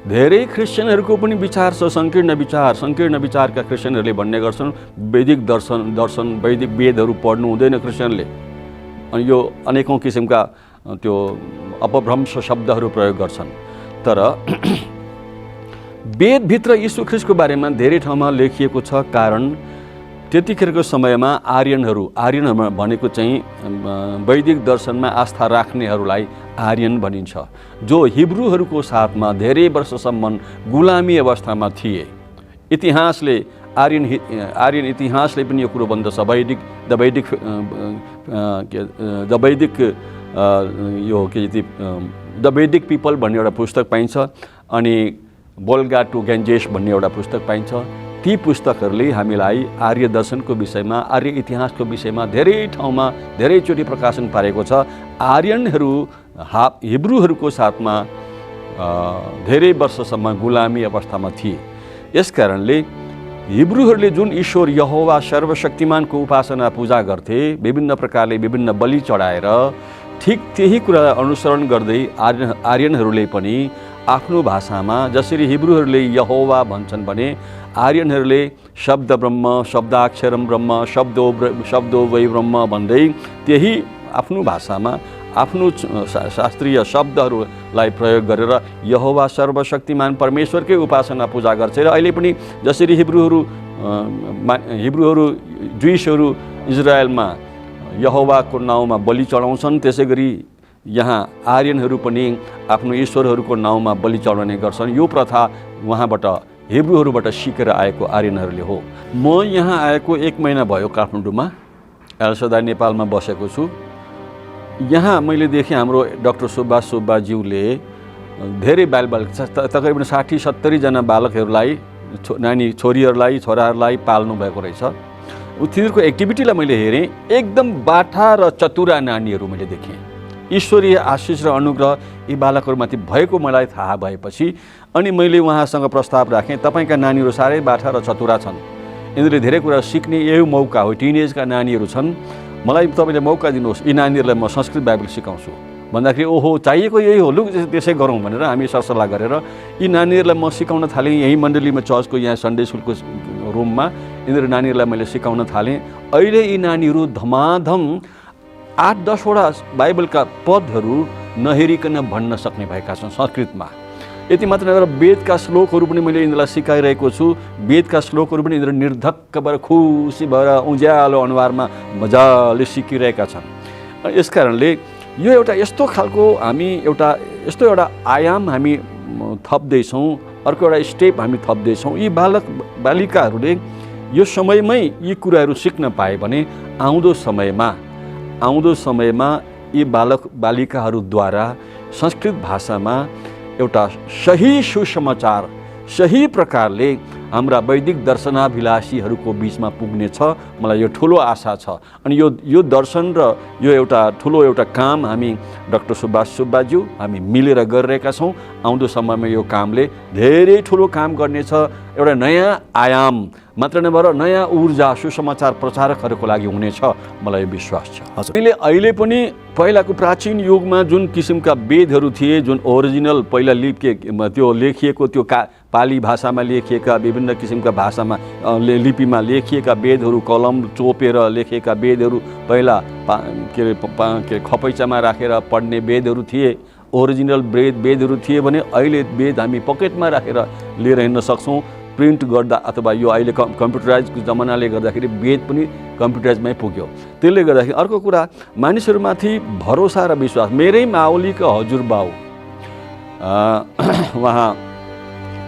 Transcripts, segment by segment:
धेरै क्रिस्चियनहरूको पनि विचार छ, सङ्कीर्ण विचारका क्रिस्चियनहरूले भन्ने गर्छन् वैदिक दर्शन वैदिक वेदहरू पढ्नु हुँदैन क्रिस्चियनले। अनि यो अनेकौँ किसिमका त्यो अपभ्रंश शब्दहरू प्रयोग गर्छन्। तर वेदभित्र यीशु ख्रीष्टको बारेमा धेरै ठाउँमा लेखिएको छ। कारण त्यतिखेरको समयमा आर्यनहरू भनेको चाहिँ वैदिक दर्शनमा आस्था राख्नेहरूलाई आर्यन भनिन्छ, जो हिब्रूहरूको साथमा धेरै वर्षसम्म गुलामी अवस्थामा थिए। इतिहासले आर्यन इतिहासले पनि यो कुरो भन्दछ। द वैदिक पिपल भन्ने एउटा पुस्तक पाइन्छ, अनि वोल्गा टु गेन्जेस भन्ने एउटा पुस्तक पाइन्छ। ती पुस्तकहरूले हामीलाई आर्य दर्शनको विषयमा, आर्य इतिहासको विषयमा धेरै ठाउँमा धेरैचोटि प्रकाशन पारेको छ। आर्यनहरू हिब्रूहरूको साथमा धेरै वर्षसम्म गुलामी अवस्थामा थिए। यसकारणले हिब्रूहरूले जुन ईश्वर यहोवा सर्वशक्तिमानको उपासना पूजा गर्थे, विभिन्न प्रकारले विभिन्न बलि चढाएर, ठिक त्यही कुरा अनुसरण गर्दै आर्यनहरूले पनि आफ्नो भाषामा जसरी हिब्रूहरूले यहोवा भन्छन् भने आर्यनहरूले शब्द ब्रह्म, शब्दाक्षरम ब्रह्म, शब्दो वै ब्रह्म भन्दै त्यही आफ्नो भाषामा आफ्नो शास्त्रीय शब्दहरूलाई प्रयोग गरेर यहोवा सर्वशक्तिमान परमेश्वरकै उपासना पूजा गर्छ। र अहिले पनि जसरी हिब्रूहरू जुइसहरू इजरायलमा यहोवाको नाउँमा बलि चढाउँछन्, त्यसै गरी यहाँ आर्यनहरू पनि आफ्नो ईश्वरहरूको नाउँमा बलि चढाउने गर्छन्। यो प्रथा उहाँबाट हिब्रूहरूबाट सिकेर आएको आर्यनहरूले हो। म यहाँ आएको 1 महिना भयो काठमाडौँमा, एलसदाय नेपालमा बसेको छु। यहाँ मैले देखेँ हाम्रो डाक्टर सुभाष सुब्बाज्यूले धेरै बालक तकरिबन 60-70 जना बालकहरूलाई, छोरीहरूलाई, छोराहरूलाई पाल्नु भएको रहेछ। तिनीहरूको एक्टिभिटीलाई मैले हेरेँ, एकदम बाठा र चतुरा नानीहरू मैले देखेँ। ईश्वरीय आशिष र अनुग्रह यी बालकहरूमाथि भएको मलाई थाहा भएपछि अनि मैले उहाँसँग प्रस्ताव राखेँ, तपाईँका नानीहरू साह्रै बाठा र चतुरा छन्, यिनीहरूले धेरै कुरा सिक्ने यही मौका हो, टिनेजका नानीहरू छन्, मलाई तपाईँले मौका दिनुहोस्, यी नानीहरूलाई म संस्कृत बाइबल सिकाउँछु भन्दाखेरि ओहो चाहिएको यही हो, लु त्यसै गरौँ भनेर हामी सरसल्लाह गरेर यी नानीहरूलाई म सिकाउन थालेँ। यही मण्डलीमा चर्चको यहाँ सन्डे स्कुलको रुममा यिनीहरू नानीहरूलाई मैले सिकाउन थालेँ। अहिले यी नानीहरू धमाधम 8-10 वटा बाइबलका पदहरू नहेरिकन भन्न सक्ने भएका छन् संस्कृतमा। यति मात्र नभएर वेदका श्लोकहरू पनि मैले यिनीहरूलाई सिकाइरहेको छु। वेदका श्लोकहरू पनि यिनीहरू निर्धक्क भएर खुसी भएर उज्यालो अनुहारमा मजाले सिकिरहेका छन्। यसकारणले यो एउटा यस्तो खालको हामी यस्तो एउटा आयाम हामी थप्दैछौँ, अर्को एउटा स्टेप हामी थप्दैछौँ। यी बालक बालिकाहरूले यो समयमै यी कुराहरू सिक्न पाए भने आउँदो समयमा यी बालक बालिकाहरूद्वारा संस्कृत भाषामा एउटा सही सुसमाचार सही प्रकारले हाम्रा वैदिक दर्शनाभिलाषीहरूको बिचमा पुग्नेछ। मलाई यो ठुलो आशा छ। अनि यो दर्शन र यो एउटा काम हामी डाक्टर सुभाष सुब्बाज्यू हामी मिलेर गरिरहेका छौँ। आउँदो समयमा यो कामले धेरै ठुलो काम गर्नेछ। एउटा नयाँ आयाम मात्र नभएर नयाँ ऊर्जा सुसमाचार प्रचारकहरूको लागि हुनेछ, मलाई विश्वास छ। अहिले पनि पहिलाको प्राचीन युगमा जुन किसिमका वेदहरू थिए, जुन ओरिजिनल पहिला त्यो लेखिएको त्यो पाली भाषामा लेखिएका विभिन्न किसिमका भाषामा लिपिमा लेखिएका वेदहरू, कलम चोपेर लेखिएका वेदहरू, पहिला खपैचामा राखेर पढ्ने वेदहरू थिए, ओरिजिनल वेदहरू थिए भने अहिले वेद हामी पकेटमा राखेर लिएर हिँड्न सक्छौँ। प्रिन्ट गर्दा अथवा यो अहिले कम्प्युटराइजको जमानाले गर्दाखेरि वेद पनि कम्प्युटराइजमै पुग्यो। त्यसले गर्दाखेरि अर्को कुरा, मानिसहरूमाथि भरोसा र विश्वास। मेरै माओलीका हजुरबाउ उहाँ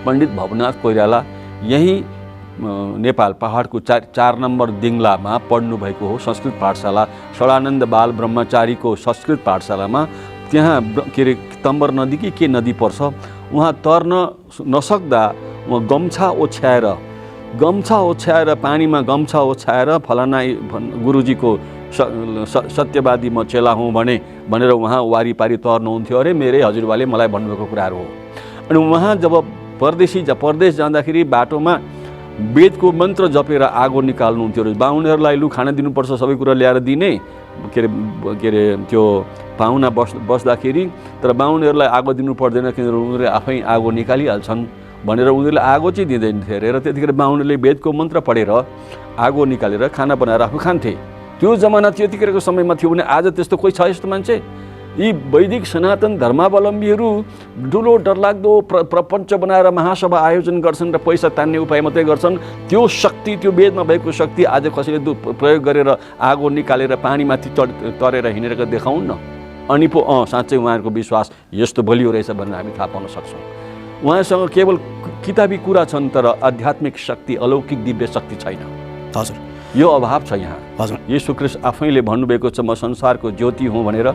पण्डित भवनाथ कोइराला यही नेपाल पहाडको 4 नम्बर दिङलामा पढ्नुभएको हो। संस्कृत पाठशाला षडानन्द बाल ब्रह्मचारीको संस्कृत पाठशालामा, त्यहाँ तम्बर नदी कि के नदी पर्छ, उहाँ तर्न नसक्दा उहाँ गम्छा ओछ्याएर पानीमा गम्छा ओछ्याएर फलाना गुरुजीको सत्यवादी म चेला हुँ भनेर उहाँ वारिपारी तर्नुहुन्थ्यो। अरे मेरै हजुरबाले मलाई भन्नुभएको कुराहरू हो। अनि उहाँ जब परदेश जाँदाखेरि बाटोमा वेदको मन्त्र जपेर आगो निकाल्नुहुन्थ्यो। बाहुनहरूलाई लु खाना दिनुपर्छ, सबै कुरा ल्याएर दिने, के अरे त्यो पाहुना बस्दाखेरि तर बाहुनहरूलाई आगो दिनु पर्दैन किनभने उनीहरूले आफै आगो निकालिहाल्छन् भनेर उनीहरूले आगो चाहिँ दिँदैन थिए अरे। र त्यतिखेर बाहुनले वेदको मन्त्र पढेर आगो निकालेर खाना बनाएर आफू खान्थे। त्यो जमाना त्यतिखेरको समयमा थियो भने आज त्यस्तो कोही छ यस्तो मान्छे? यी वैदिक सनातन धर्मावलम्बीहरू ठुलो डरलाग्दो प्रपञ्च बनाएर महासभा आयोजन गर्छन् र पैसा तान्ने उपाय मात्रै गर्छन्। त्यो शक्ति, त्यो वेदमा भएको शक्ति आज कसैले प्रयोग गरेर आगो निकालेर पानीमाथि तरेर हिँडेर देखाउन् न, अनि पो साँच्चै उहाँहरूको विश्वास यस्तो बलियो रहेछ भनेर हामी थाहा पाउन सक्छौँ। उहाँसँग केवल किताबी कुरा छन् तर आध्यात्मिक शक्ति, अलौकिक दिव्य शक्ति छैन। हजुर, यो अभाव छ यहाँ। हजुर, येशू ख्रीष्ट आफैले भन्नुभएको छ म संसारको ज्योति हुँ भनेर।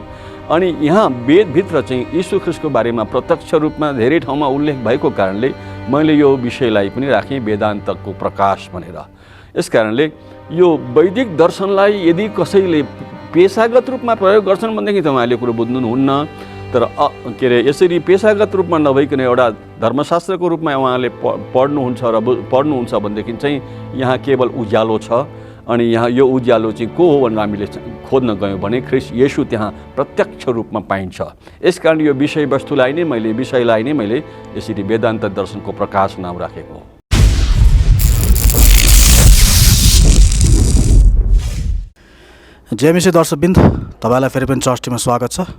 अनि यहाँ वेदभित्र चाहिँ येशू ख्रीष्टको बारेमा प्रत्यक्ष रूपमा धेरै ठाउँमा उल्लेख भएको कारणले मैले यो विषयलाई पनि राखेँ वेदान्तको प्रकाश भनेर। यस कारणले यो वैदिक दर्शनलाई यदि कसैले पेशागत रूपमा प्रयोग गर्छन् भनेदेखि त उहाँले कुरो बुझ्नुहुन्न। तर के अरे यसरी पेशागत रूपमा नभइकन एउटा धर्मशास्त्रको रूपमा उहाँले पढ्नुहुन्छ भनेदेखि चाहिँ यहाँ केवल उज्यालो छ। अनि यहाँ यो उज्यालो चाहिँ को हो भनेर हामीले खोज्न गयौँ भने ख्रीष्ट येशू त्यहाँ प्रत्यक्ष रूपमा पाइन्छ। यसकारण यो विषयलाई नै मैले यसरी वेदान्त दर्शनको प्रकाश नाम राखेको हो। जेएमसी दर्शकवृन्द, तपाईँलाई फेरि पनि चर्च टिममा स्वागत छ।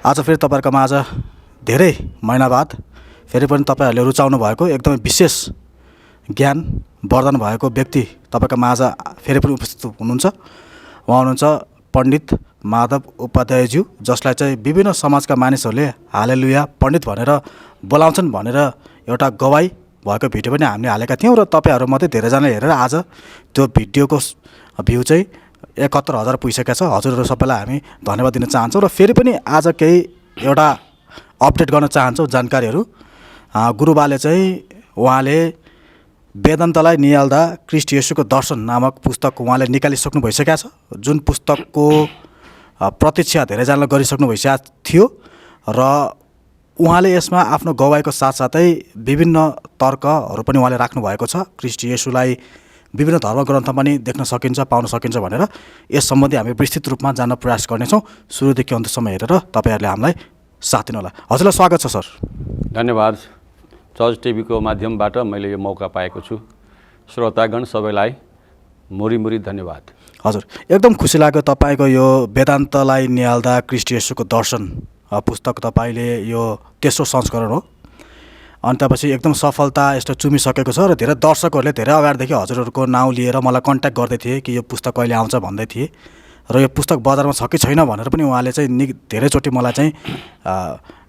आज फेरि तपाईँहरूकोमा आज धेरै महिना बाद फेरि पनि तपाईँहरूले रुचाउनु भएको एकदमै विशेष ज्ञान वर्धन भएको व्यक्ति तपाईँकोमा आज फेरि पनि उपस्थित हुनुहुन्छ। उहाँ हुनुहुन्छ पण्डित माधव उपाध्यायज्यू, जसलाई चाहिँ विभिन्न समाजका मानिसहरूले हालेलुया पण्डित भनेर बोलाउँछन् भनेर एउटा गवाई भएको भिडियो पनि हामीले हालेका थियौँ। र तपाईँहरूमध्ये धेरैजनाले हेरेर आज त्यो भिडियोको भ्यू चाहिँ 71,000 पुगिसकेका छ। हजुरहरू सबैलाई हामी धन्यवाद दिन चाहन्छौँ। र फेरि पनि आज केही एउटा अपडेट गर्न चाहन्छौँ जानकारीहरू। गुरुबाले चाहिँ उहाँले वेदान्तलाई निहाल्दा ख्रीष्ट येशूको दर्शन नामक पुस्तक उहाँले निकालिसक्नु भइसकेका छ, जुन पुस्तकको प्रतीक्षा धेरैजनाले गरिसक्नु भइसकेको थियो। र उहाँले यसमा आफ्नो गवाईको साथसाथै विभिन्न तर्कहरू पनि उहाँले राख्नु भएको छ। ख्रीष्ट येशूलाई विभिन्न धर्मग्रन्थ पनि देख्न सकिन्छ, पाउन सकिन्छ भनेर यस सम्बन्धी हामी विस्तृत रूपमा जान्न प्रयास गर्नेछौँ। सुरुदेखि अन्त्यसम्म हेरेर तपाईँहरूले हामीलाई साथ दिनुहोला। हजुरलाई स्वागत छ सर। धन्यवाद। चर्च टिभीको माध्यमबाट मैले यो मौका पाएको छु। श्रोतागण सबैलाई मुरी धन्यवाद। हजुर, एकदम खुसी लाग्यो तपाईँको यो वेदान्तलाई निहाल्दा ख्रीष्ट येशूको दर्शन पुस्तक तपाईँले यो तेस्रो संस्करण हो। अनि त्यसपछि एकदम सफलता यस्तो चुमिसकेको छ र धेरै दर्शकहरूले धेरै अगाडिदेखि हजुरहरूको नाउँ लिएर मलाई कन्ट्याक्ट गर्दै थिए कि यो पुस्तक कहिले आउँछ भन्दै थिए। र यो पुस्तक बजारमा छ कि छैन भनेर पनि उहाँले चाहिँ धेरैचोटि मलाई चाहिँ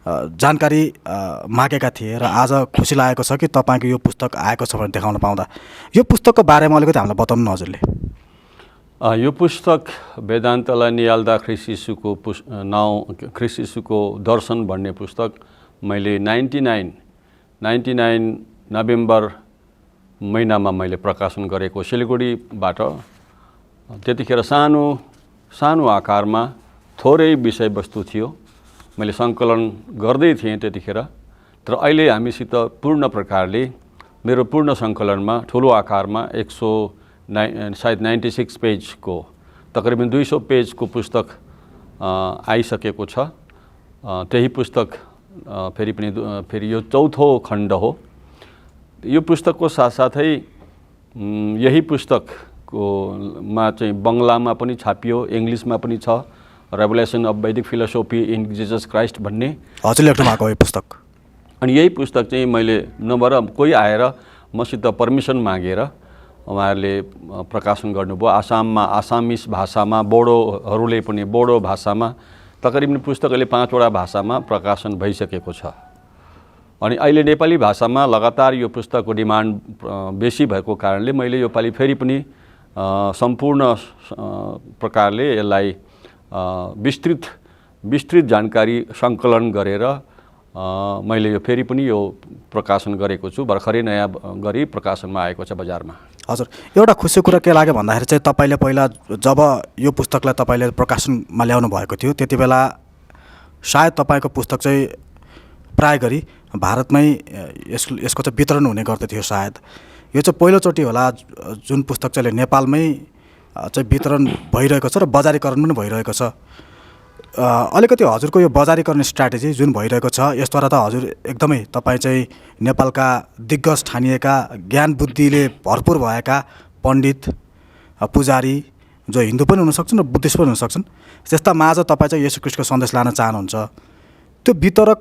जानकारी मागेका थिए। र आज खुसी लागेको छ कि तपाईँको यो पुस्तक आएको छ भनेर देखाउन पाउँदा। यो पुस्तकको बारेमा अलिकति हामीलाई बताउनु न हजुरले। यो पुस्तक वेदान्तलाई निहाल्दा ख्रीष्ट येशूको दर्शन भन्ने पुस्तक मैले 99 नोभेम्बर महिनामा मैले प्रकाशन गरेको सिलगढीबाट। त्यतिखेर सानो आकारमा थोरै विषयवस्तु थियो, मैले सङ्कलन गर्दै थिएँ त्यतिखेर। तर अहिले हामीसित पूर्ण प्रकारले मेरो पूर्ण सङ्कलनमा ठुलो आकारमा 96 पेजको तकरिबन 200 पेजको पुस्तक आइसकेको छ। त्यही पुस्तक फेरि यो चौथो खण्ड हो। यो पुस्तकको साथसाथै यही पुस्तकमा चाहिँ बङ्गलामा पनि छापियो, इङ्ग्लिसमा पनि छ, रेभलेसन अफ वैदिक फिलोसोफी इन जिजस क्राइस्ट भन्ने। हजुरले लेख्नु भएको यो पुस्तक। अनि यही पुस्तक चाहिँ मैले नभएर कोही आएर मसित परमिसन मागेर उहाँहरूले प्रकाशन गर्नुभयो। आसाममा आसामिस भाषामा, बोडोहरूले पनि बोडो भाषामा, तकरिबन पुस्तकले 5वटा भाषामा प्रकाशन भइसकेको छ। अनि अहिले नेपाली भाषामा लगातार यो पुस्तकको डिमान्ड बेसी भएको कारणले मैले यो पालि फेरि पनि सम्पूर्ण प्रकारले यसलाई विस्तृत जानकारी सङ्कलन गरेर मैले यो फेरि पनि यो प्रकाशन गरेको छु। भर्खरै नयाँ गरी प्रकाशनमा आएको छ बजारमा। हजुर, एउटा खुसीको कुरा के लाग्यो भन्दाखेरि चाहिँ तपाईँले पहिला जब यो पुस्तकलाई तपाईँले प्रकाशनमा ल्याउनु भएको थियो त्यति बेला सायद तपाईँको पुस्तक चाहिँ प्राय गरी भारतमै यसको चाहिँ वितरण हुने गर्दथ्यो सायद। यो चाहिँ पहिलोचोटि होला जुन पुस्तक चाहिँ नेपालमै चाहिँ वितरण भइरहेको छ र बजारीकरण पनि भइरहेको छ। अलिकति हजुरको यो बजारीकरण स्ट्राटेजी जुन भइरहेको छ यसद्वारा त हजुर एकदमै तपाईँ चाहिँ नेपालका दिग्गज ठानिएका ज्ञान बुद्धिले भरपुर भएका पण्डित पुजारी जो हिन्दू पनि हुनसक्छन् र बुद्धिस्ट पनि हुनसक्छन् त्यस्ता माझ तपाईँ चाहिँ येशू ख्रीष्टको सन्देश लान चाहनुहुन्छ। त्यो वितरक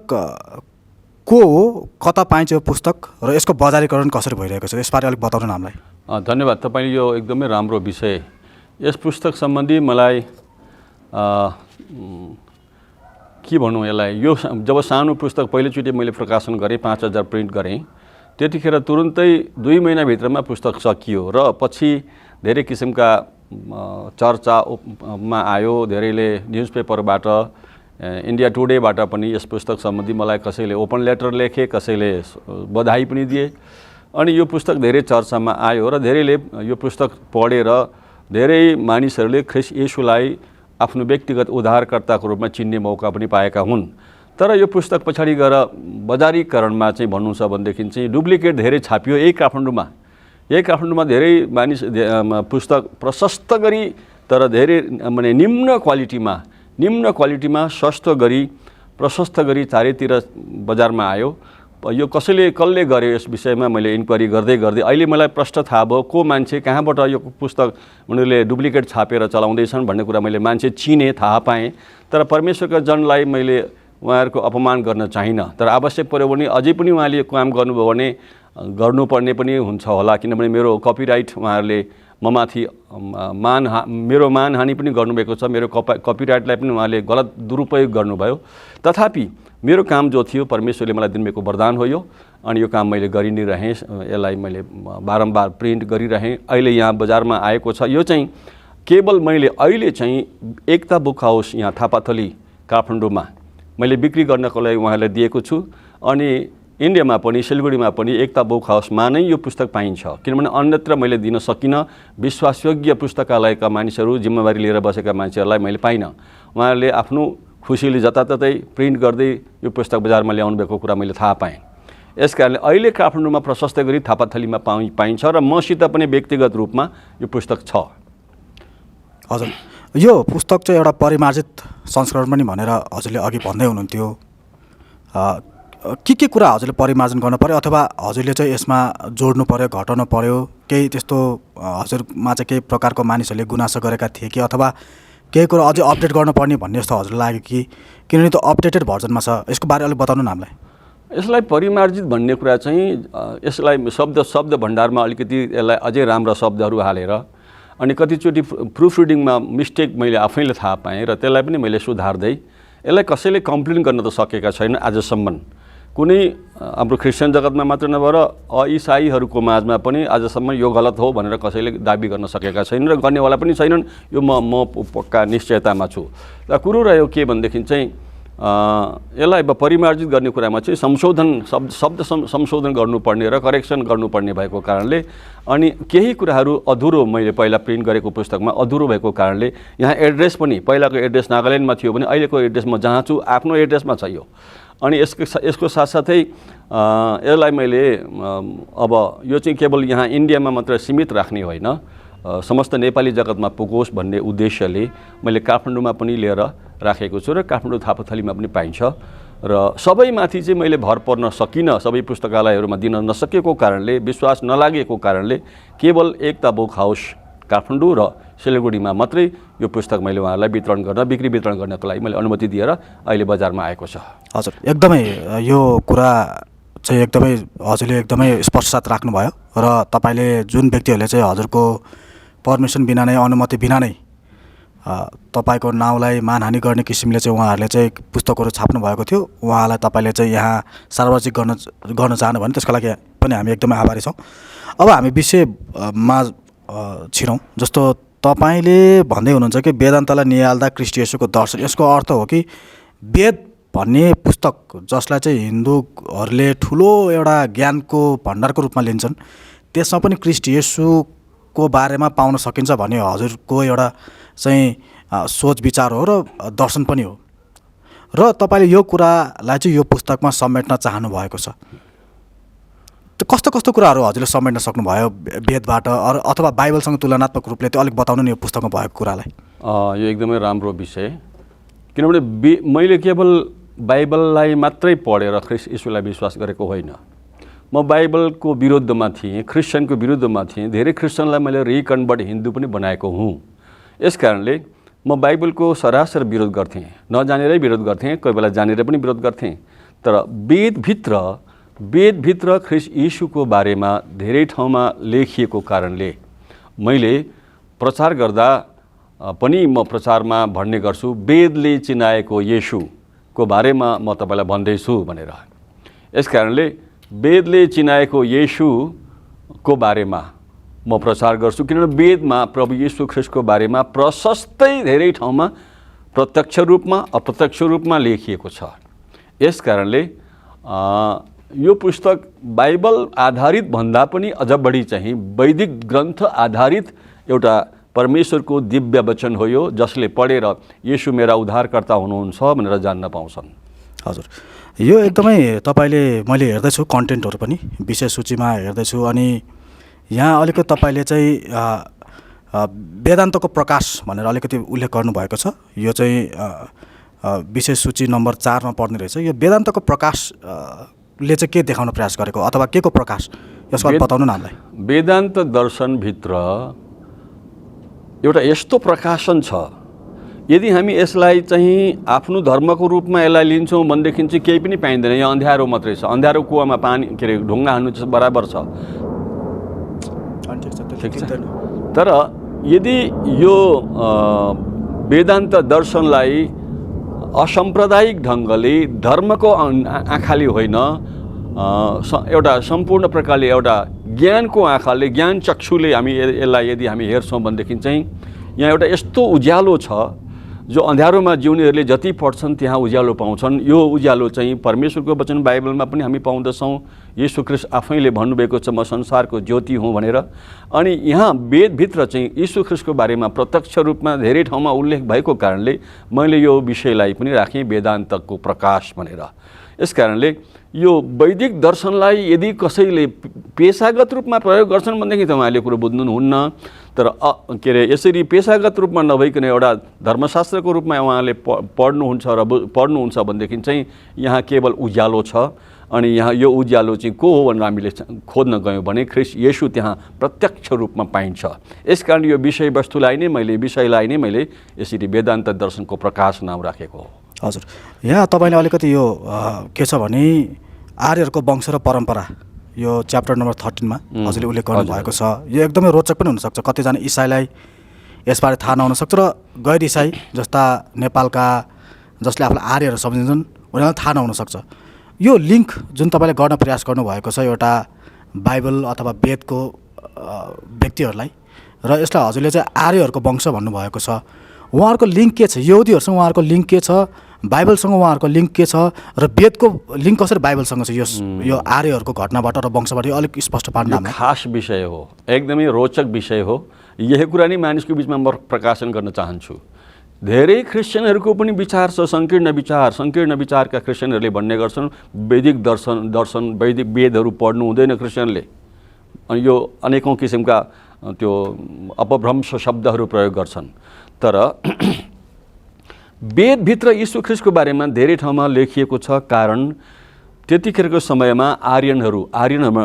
को हो, कता पाइन्छ यो पुस्तक र यसको बजारीकरण कसरी भइरहेको छ यसबारे अलिक बताउनु न हामीलाई। धन्यवाद। तपाईँले यो एकदमै राम्रो विषय, यस पुस्तक सम्बन्धी मलाई के भनौँ यसलाई, यो जब सानो पुस्तक पहिलोचोटि मैले प्रकाशन गरेँ 5000 प्रिन्ट गरेँ त्यतिखेर तुरुन्तै 2 महिनाभित्रमा पुस्तक सकियो र पछि धेरै किसिमका चर्चामा आयो। धेरैले न्युजपेपरबाट, इन्डिया टुडेबाट पनि यस पुस्तक सम्बन्धी मलाई कसैले ओपन लेटर लेखे, कसैले बधाई पनि दिए अनि यो पुस्तक धेरै चर्चामा आयो र धेरैले यो पुस्तक पढेर धेरै मानिसहरूले ख्रीष्ट येशूलाई आफ्नो व्यक्तिगत उद्धारकर्ताको रूपमा चिन्ने मौका पनि पाएका हुन्। तर यो पुस्तक पछाडि गएर बजारीकरणमा चाहिँ भन्नु छ भनेदेखि चाहिँ डुप्लिकेट धेरै छापियो। यही काठमाडौँमा धेरै मानिस पुस्तक प्रशस्त गरी तर धेरै माने निम्न क्वालिटीमा सस्तो गरी प्रशस्त गरी चारैतिर बजारमा आयो। यो कसले गर्यो यस विषयमा मैले इन्क्वायरी गर्दै अहिले मलाई प्रश्न थाहा भयो को मान्छे कहाँबाट यो पुस्तक उनीहरूले डुप्लिकेट छापेर चलाउँदैछन् भन्ने कुरा मैले मान्छे चिने, थाहा पाएँ। तर परमेश्वरका जनलाई मैले उहाँहरूको अपमान गर्न चाहिनँ। तर आवश्यक पऱ्यो भने अझै पनि उहाँले काम गर्नुभयो भने गर्नुपर्ने पनि हुन्छ होला, किनभने मेरो कपिराइट उहाँहरूले ममाथि मेरो मानहानि पनि गर्नुभएको छ। मेरो कपिराइटलाई पनि उहाँले गलत दुरुपयोग गर्नुभयो। तथापि मेरो काम जो थियो परमेश्वरले मलाई दिनुभएको वरदान हो यो, अनि यो काम मैले गरि नै रहेँ। यसलाई मैले बारम्बार प्रिन्ट गरिरहेँ। अहिले यहाँ बजारमा आएको छ। यो चाहिँ केवल मैले अहिले चाहिँ एकता बुक हाउस यहाँ थापाथली काठमाडौँमा मैले बिक्री गर्नको लागि उहाँलाई दिएको छु। अनि इन्डियामा पनि सिलगढीमा पनि एकता बुक हाउसमा नै यो पुस्तक पाइन्छ, किनभने अन्यत्र मैले दिन सकिनँ। विश्वासयोग्य पुस्तकालयका मानिसहरू, जिम्मेवारी लिएर बसेका मान्छेहरूलाई मैले पाइनँ। उहाँहरूले आफ्नो खुसीले जताततै प्रिन्ट गर्दै यो पुस्तक बजारमा ल्याउनु भएको कुरा मैले थाहा पाएँ। यसकारणले अहिले काठमाडौँमा प्रशस्त गरी थापाथलीमा पाइन्छ र मसित पनि व्यक्तिगत रूपमा यो पुस्तक छ। हजुर, यो पुस्तक चाहिँ एउटा परिमार्जित संस्करण पनि भनेर हजुरले अघि भन्दै हुनुहुन्थ्यो। के कुरा हजुरले परिमार्जन गर्नु पर्यो अथवा हजुरले चाहिँ यसमा जोड्नु पर्यो, घटाउनु पर्यो, केही त्यस्तो हजुरमा चाहिँ केही प्रकारको मानिसहरूले गुनासो गरेका थिए कि अथवा केही कुरा अझै अपडेट गर्नुपर्ने भन्ने जस्तो हजुरलाई लाग्यो कि, किनभने त्यो अपडेटेड भर्जनमा छ, यसको बारे अलिक बताउनु न हामीलाई। यसलाई परिमार्जित भन्ने कुरा चाहिँ यसलाई शब्द भण्डारमा अलिकति यसलाई अझै राम्रा शब्दहरू हालेर अनि कतिचोटि प्रुफ रिडिङमा मिस्टेक मैले आफैले थाहा पाएँ र त्यसलाई पनि मैले सुधार्दै यसलाई कसैले कम्प्लेन गर्न त सकेका छैन आजसम्म। कुनै हाम्रो क्रिस्चियन जगतमा मात्र नभएर इसाईहरूको माझमा पनि आजसम्म यो गलत हो भनेर कसैले दाबी गर्न सकेका छैनन् र गर्नेवाला पनि छैनन्। यो म पक्का निश्चयतामा छु। र कुरो रह्यो के भनेदेखि चाहिँ यसलाई परिमार्जित गर्ने कुरामा चाहिँ शब्द संशोधन गर्नुपर्ने र करेक्सन गर्नुपर्ने भएको कारणले अनि केही कुराहरू अधुरो मैले पहिला प्रिन्ट गरेको पुस्तकमा अधुरो भएको कारणले यहाँ एड्रेस पनि पहिलाको एड्रेस नागाल्यान्डमा थियो भने अहिलेको एड्रेस म जहाँ छु आफ्नो एड्रेसमा छ यो। अनि यसको साथसाथै यसलाई मैले अब यो चाहिँ केवल यहाँ इन्डियामा मात्र सीमित राख्ने होइन, समस्त नेपाली जगतमा पुगोस् भन्ने उद्देश्यले मैले काठमाडौँमा पनि लिएर राखेको छु र काठमाडौँ थापाथलीमा पनि पाइन्छ। र सबैमाथि चाहिँ मैले भर पर्न सकिनँ, सबै पुस्तकालयहरूमा दिन नसकेको कारणले, विश्वास नलागेको कारणले केवल एकता बुक हाउस काठमाडौँ र सिलगढीमा मात्रै यो पुस्तक मैले उहाँहरूलाई बिक्री वितरण गर्नको लागि मैले अनुमति दिएर अहिले बजारमा आएको छ। हजुर, एकदमै यो कुरा चाहिँ एकदमै हजुरले एकदमै स्पष्ट साथ राख्नुभयो र तपाईँले जुन व्यक्तिहरूले चाहिँ हजुरको पर्मिसन बिना नै, अनुमति बिना नै तपाईँको नाउँलाई मानहानि गर्ने किसिमले चाहिँ उहाँहरूले चाहिँ पुस्तकहरू छाप्नु भएको थियो, उहाँलाई तपाईँले चाहिँ यहाँ सार्वजनिक गर्न चाहनु भने त्यसको लागि पनि हामी एकदमै आभारी छौँ। अब हामी विषयमा छिरौँ। जस्तो तपाईँले भन्दै हुनुहुन्छ कि वेदान्तलाई निहाल्दा ख्रीष्ट येशूको दर्शन, यसको अर्थ हो कि वेद भन्ने पुस्तक जसलाई चाहिँ हिन्दूहरूले ठुलो एउटा ज्ञानको भण्डारको रूपमा लिन्छन्, त्यसमा पनि ख्रीष्ट येशूको बारेमा पाउन सकिन्छ भन्ने हजुरको एउटा चाहिँ सोच विचार हो र दर्शन पनि हो र तपाईँले यो कुरालाई चाहिँ यो पुस्तकमा समेट्न चाहनु भएको छ। कस्तो कस्तो कुराहरू हजुरले समेट्न सक्नुभयो वेदबाट अथवा बाइबलसँग तुलनात्मक रूपले त्यो अलिक बताउनु नि यो पुस्तकमा भएको कुरालाई। यो एकदमै राम्रो विषय, किनभने मैले केवल बाइबललाई मात्रै पढेर ख्रिस्ट यीशुलाई विश्वास गरेको होइन। म बाइबलको विरुद्धमा थिएँ, क्रिस्चियनको विरुद्धमा थिएँ। धेरै क्रिस्चियनलाई मैले रिकन्भर्ट हिन्दू पनि बनाएको हुँ। यस कारणले म बाइबलको सरासर विरोध गर्थेँ, नजानेरै विरोध गर्थेँ, कोही बेला जानेर पनि विरोध गर्थेँ। तर वेदभित्र ख्रिस्ट यीशुको बारेमा धेरै ठाउँमा लेखिएको कारणले मैले प्रचार गर्दा पनि म प्रचारमा भन्ने गर्छु, वेदले चिनाएको येशूको बारेमा म तपाईँलाई भन्दैछु भनेर। यस कारणले वेदले चिनाएको येशूको बारेमा म प्रचार गर्छु, किनभने वेदमा प्रभु येशू ख्रिस्टको बारेमा प्रशस्तै धेरै ठाउँमा प्रत्यक्ष रूपमा अप्रत्यक्ष रूपमा लेखिएको छ। यस कारणले यो पुस्तक बाइबल आधारित भन्दा पनि अझ बढी चाहिँ वैदिक ग्रन्थ आधारित एउटा परमेश्वरको दिव्य वचन हो यो, जसले पढेर येशू मेरा उद्धारकर्ता हुनुहुन्छ भनेर जान्न पाउँछन्। हजुर, यो एकदमै तपाईँले मैले हेर्दैछु कन्टेन्टहरू पनि विषय सूचीमा हेर्दैछु, अनि यहाँ अलिकति तपाईँले चाहिँ वेदान्तको प्रकाश भनेर अलिकति उल्लेख गर्नुभएको छ। यो चाहिँ विषय सूची नम्बर 4 मा पर्ने रहेछ। यो वेदान्तको प्रकाशले चाहिँ के देखाउन प्रयास गरेको अथवा के को प्रकाश, यसको बताउनु न हामीलाई। वेदान्त दर्शनभित्र एउटा यस्तो प्रकाशन छ, यदि हामी यसलाई चाहिँ आफ्नो धर्मको रूपमा यसलाई लिन्छौँ भनेदेखि चाहिँ केही पनि पाइँदैन। यहाँ अँध्यारो मात्रै छ, अँध्यारो कुवामा पानी के अरे ढुङ्गा हान्नु बराबर छ। ठिक छ, तर यदि यो वेदान्त दर्शनलाई असम्प्रदायिक ढङ्गले धर्मको आँखाले होइन, एउटा सम्पूर्ण प्रकारले एउटा ज्ञानको आँखाले ज्ञान चक्षुले हामी यसलाई यदि हामी हेर्छौँ भनेदेखि चाहिँ यहाँ एउटा यस्तो उज्यालो छ जो अँध्यारोमा जिउनेहरूले जति पढ्छन् त्यहाँ उज्यालो पाउँछन्। यो उज्यालो चाहिँ परमेश्वरको वचन बाइबलमा पनि हामी पाउँदछौँ। येशू ख्रिस्ट आफैले भन्नुभएको छ म संसारको ज्योति हुँ भनेर। अनि यहाँ वेदभित्र चाहिँ येशू ख्रिस्टको बारेमा प्रत्यक्ष रूपमा धेरै ठाउँमा उल्लेख भएको कारणले मैले यो विषयलाई पनि राखेँ वेदान्तको प्रकाश भनेर। यस कारणले यो वैदिक दर्शनलाई यदि कसैले पेशागत रूपमा प्रयोग गर्छन् भनेदेखि तपाईँहरूले कुरो बुझ्नुहुन्न। तर के अरे यसरी पेशागत रूपमा नभइकन एउटा धर्मशास्त्रको रूपमा उहाँले पढ्नुहुन्छ भनेदेखि चाहिँ यहाँ केवल उज्यालो छ। अनि यहाँ यो उज्यालो चाहिँ को हो भनेर हामीले खोज्न गयौँ भने ख्रिस्ट येशू त्यहाँ प्रत्यक्ष रूपमा पाइन्छ। यसकारण यो विषयलाई नै मैले यसरी वेदान्त दर्शनको प्रकाश नाम राखेको हो। हजुर, यहाँ तपाईँले अलिकति यो के छ भने आर्यहरूको वंश र परम्परा, यो च्याप्टर नम्बर 13 मा हजुरले उल्लेख गर्नुभएको छ। यो एकदमै रोचक पनि हुनसक्छ। कतिजना इसाईलाई यसबारे थाहा नहुन सक्छ र गैर इसाई जस्ता नेपालका जसले आफूलाई आर्यहरू सम्झिन्छन् उनीहरूलाई थाहा नहुन सक्छ। यो लिङ्क जुन तपाईँले गर्न प्रयास गर्नुभएको छ एउटा बाइबल अथवा वेदको व्यक्तिहरूलाई, र यसलाई हजुरले चाहिँ आर्यहरूको वंश भन्नुभएको छ, उहाँहरूको लिङ्क के छ? यहुदीहरूसँग उहाँहरूको लिङ्क के छ? बाइबलसँग उहाँहरूको लिङ्क के छ? र वेदको लिङ्क कसरी बाइबलसँग छ? यो आर्यहरूको घटनाबाट र वंशबाट यो अलिक स्पष्ट पार्न खास विषय हो, एकदमै रोचक विषय हो। यही कुरा नै मानिसको बिचमा म प्रकाशन गर्न चाहन्छु। धेरै क्रिस्चियनहरूको पनि विचार छ, सङ्कीर्ण विचारका क्रिस्चियनहरूले भन्ने गर्छन् वैदिक दर्शन वैदिक वेदहरू पढ्नु हुँदैन क्रिस्चियनले। अनि यो अनेकौँ किसिमका त्यो अपभ्रंश शब्दहरू प्रयोग गर्छन्। तर वेदभित्र यीशु ख्रिस्टको बारेमा धेरै ठाउँमा लेखिएको छ। कारण त्यतिखेरको समयमा आर्यन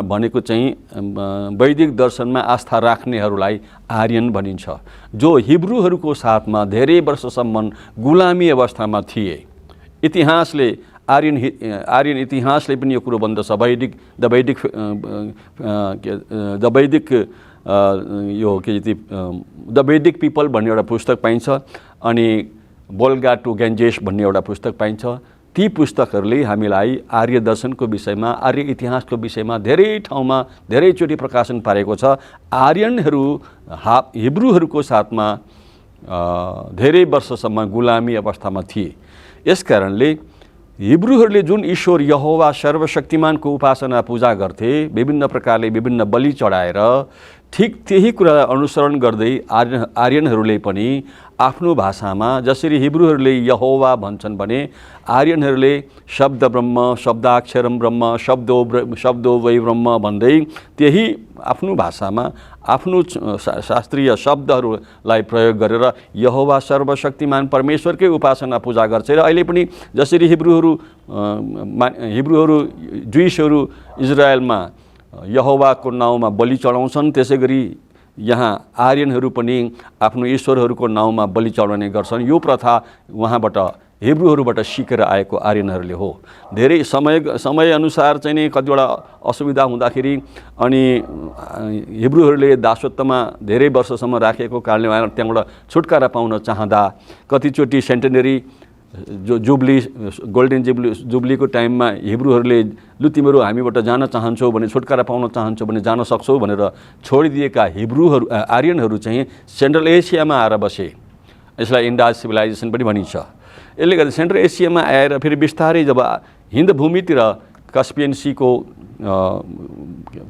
भनेको चाहिँ वैदिक दर्शनमा आस्था राख्नेहरूलाई आर्यन भनिन्छ, जो हिब्रूहरूको साथमा धेरै वर्षसम्म गुलामी अवस्थामा थिए। इतिहासले आर्यन इतिहासले पनि यो कुरो भन्दछ। द वैदिक पिपल भन्ने एउटा पुस्तक पाइन्छ, अनि बोल्गा टु गेन्जेस भन्ने एउटा पुस्तक पाइन्छ। ती पुस्तकहरूले हामीलाई आर्य दर्शनको विषयमा, आर्य इतिहासको विषयमा धेरै ठाउँमा धेरैचोटि प्रकाशन पारेको छ। आर्यनहरू हिब्रूहरूको साथमा धेरै वर्षसम्म गुलामी अवस्थामा थिए। यस कारणले हिब्रूहरूले जुन ईश्वर यहोवा सर्वशक्तिमानको उपासना पूजा गर्थे, विभिन्न प्रकारले विभिन्न बलि चढाएर ठिक त्यही कुरालाई अनुसरण गर्दै आर्यनहरूले पनि आफ्नो भाषामा जसरी हिब्रूहरूले यहोवा भन्छन् भने आर्यनहरूले शब्द ब्रह्म, शब्दाक्षरम ब्रह्म, शब्दो वै ब्रह्म भन्दै त्यही आफ्नो भाषामा आफ्नो शास्त्रीय शब्दहरूलाई प्रयोग गरेर यहोवा सर्वशक्तिमान परमेश्वरकै उपासना पूजा गर्छ। र अहिले पनि जसरी हिब्रूहरू जुइसहरू इजरायलमा यहोवाको नाउँमा बलि चढाउँछन्, त्यसै गरी यहाँ आर्यनहरू पनि आफ्नो ईश्वरहरूको नाउँमा बलि चढाउने गर्छन्। यो प्रथा उहाँबाट हिब्रूहरूबाट सिकेर आएको आर्यनहरूले हो। धेरै समयअनुसार चाहिँ नि कतिवटा असुविधा हुँदाखेरि अनि हिब्रूहरूले दासत्वमा धेरै वर्षसम्म राखेको कारणले त्यहाँबाट छुटकारा पाउन चाहँदा कतिचोटि सेन्टेनरी जुब्ली गोल्डन जुब्लीको टाइममा हिब्रूहरूले लु तिमीहरू हामीबाट जान चाहन्छौ भने, छुटकारा पाउन चाहन्छौ भने जान सक्छौ भनेर छोडिदिएका आर्यनहरू चाहिँ सेन्ट्रल एसियामा आएर बसे। यसलाई इन्डास सिभिलाइजेसन पनि भनिन्छ। यसले गर्दा सेन्ट्रल एसियामा आएर फेरि बिस्तारै जब हिन्द भूमितिर कास्पियन सीको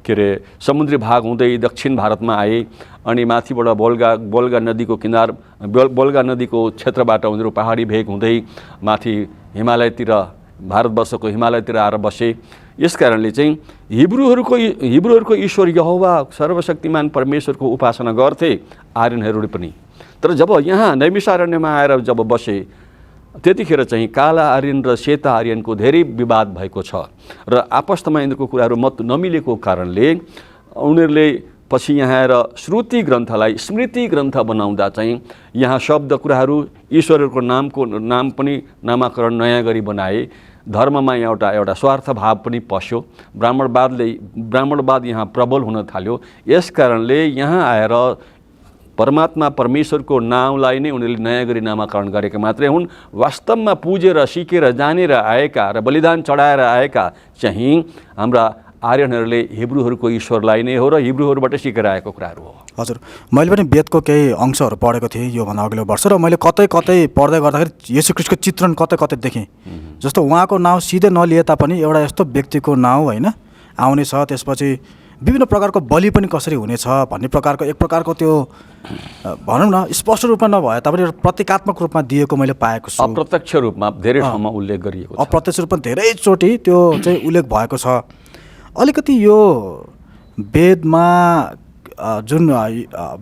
के अरे समुद्री भाग हुँदै दक्षिण भारतमा आए अनि माथिबाट बोल्गा नदीको बोल्गा नदीको क्षेत्रबाट उनीहरू पहाडी भेग हुँदै माथि हिमालयतिर, भारतवर्षको हिमालयतिर आएर बसे। यस कारणले चाहिँ हिब्रूहरूको ईश्वर यहोवा सर्वशक्तिमान परमेश्वरको उपासना गर्थे आर्यनहरूले पनि। तर जब यहाँ नैमिषारण्यमा आएर जब बसे त्यतिखेर चाहिँ काला आर्यन र सेता आर्यनको धेरै विवाद भएको छ र आपस्तमा यिनीहरूको कुराहरू मत नमिलेको कारणले उनीहरूले पछि यहाँ आएर श्रुति ग्रन्थलाई स्मृति ग्रन्थ बनाउँदा चाहिँ यहाँ शब्द कुराहरू ईश्वरहरूको नाम पनि नामाकरण नयाँ गरी बनाए। धर्ममा एउटा स्वार्थ भाव पनि पस्यो। ब्राह्मणवाद यहाँ प्रबल हुन थाल्यो। यस कारणले यहाँ आएर परमात्मा परमेश्वरको नाउँलाई नै उनीहरूले नयाँ गरी नामाकरण गरेका मात्रै हुन्। वास्तवमा पुजेर सिकेर जानेर आएका र बलिदान चढाएर आएका चाहिँ हाम्रा आर्यनहरूले हिब्रूहरूको ईश्वरलाई नै हो र हिब्रूहरूबाट सिकेर आएको कुराहरू हो। हजुर, मैले पनि वेदको केही अंशहरू पढेको थिएँ योभन्दा अघिल्लो वर्ष र मैले कतै पढ्दै गर्दाखेरि येशू ख्रीष्टको चित्रण कतै देखेँ। जस्तो उहाँको नाउँ सिधै नलिए तापनि एउटा यस्तो व्यक्तिको नाउँ होइन आउनेछ, त्यसपछि विभिन्न प्रकारको बलि पनि कसरी हुनेछ भन्ने प्रकारको एक प्रकारको त्यो भनौँ न स्पष्ट रूपमा नभए तापनि एउटा प्रतीकात्मक रूपमा दिएको मैले पाएको छु। अप्रत्यक्ष रूपमा धेरै ठाउँमा उल्लेख गरिएको छ। अप्रत्यक्ष रूपमा धेरैचोटि त्यो चाहिँ उल्लेख भएको छ। अलिकति यो वेदमा जुन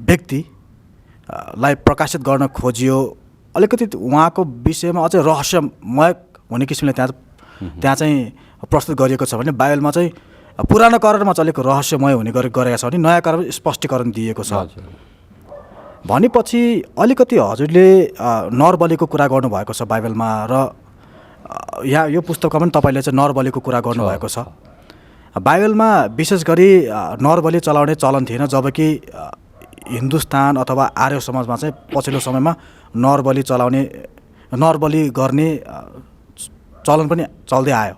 व्यक्तिलाई प्रकाशित गर्न खोजियो अलिकति उहाँको विषयमा अझै रहस्यमय हुने किसिमले त्यहाँ चाहिँ प्रस्तुत गरिएको छ भने बाइबलमा चाहिँ पुरानो करारमा चाहिँ अलिक रहस्यमय हुने गरेका छ भने नयाँ करारमा स्पष्टीकरण दिएको छ। भनेपछि अलिकति हजुरले नरबलिको कुरा गर्नुभएको छ बाइबलमा र यहाँ यो पुस्तकमा पनि तपाईँले चाहिँ नरबलिको कुरा गर्नुभएको छ। बाइबलमा विशेष गरी नरबलि चलाउने चलन थिएन, जबकि हिन्दुस्तान अथवा आर्य समाजमा चाहिँ पछिल्लो समयमा नरबलि गर्ने चलन पनि चल्दै आयो।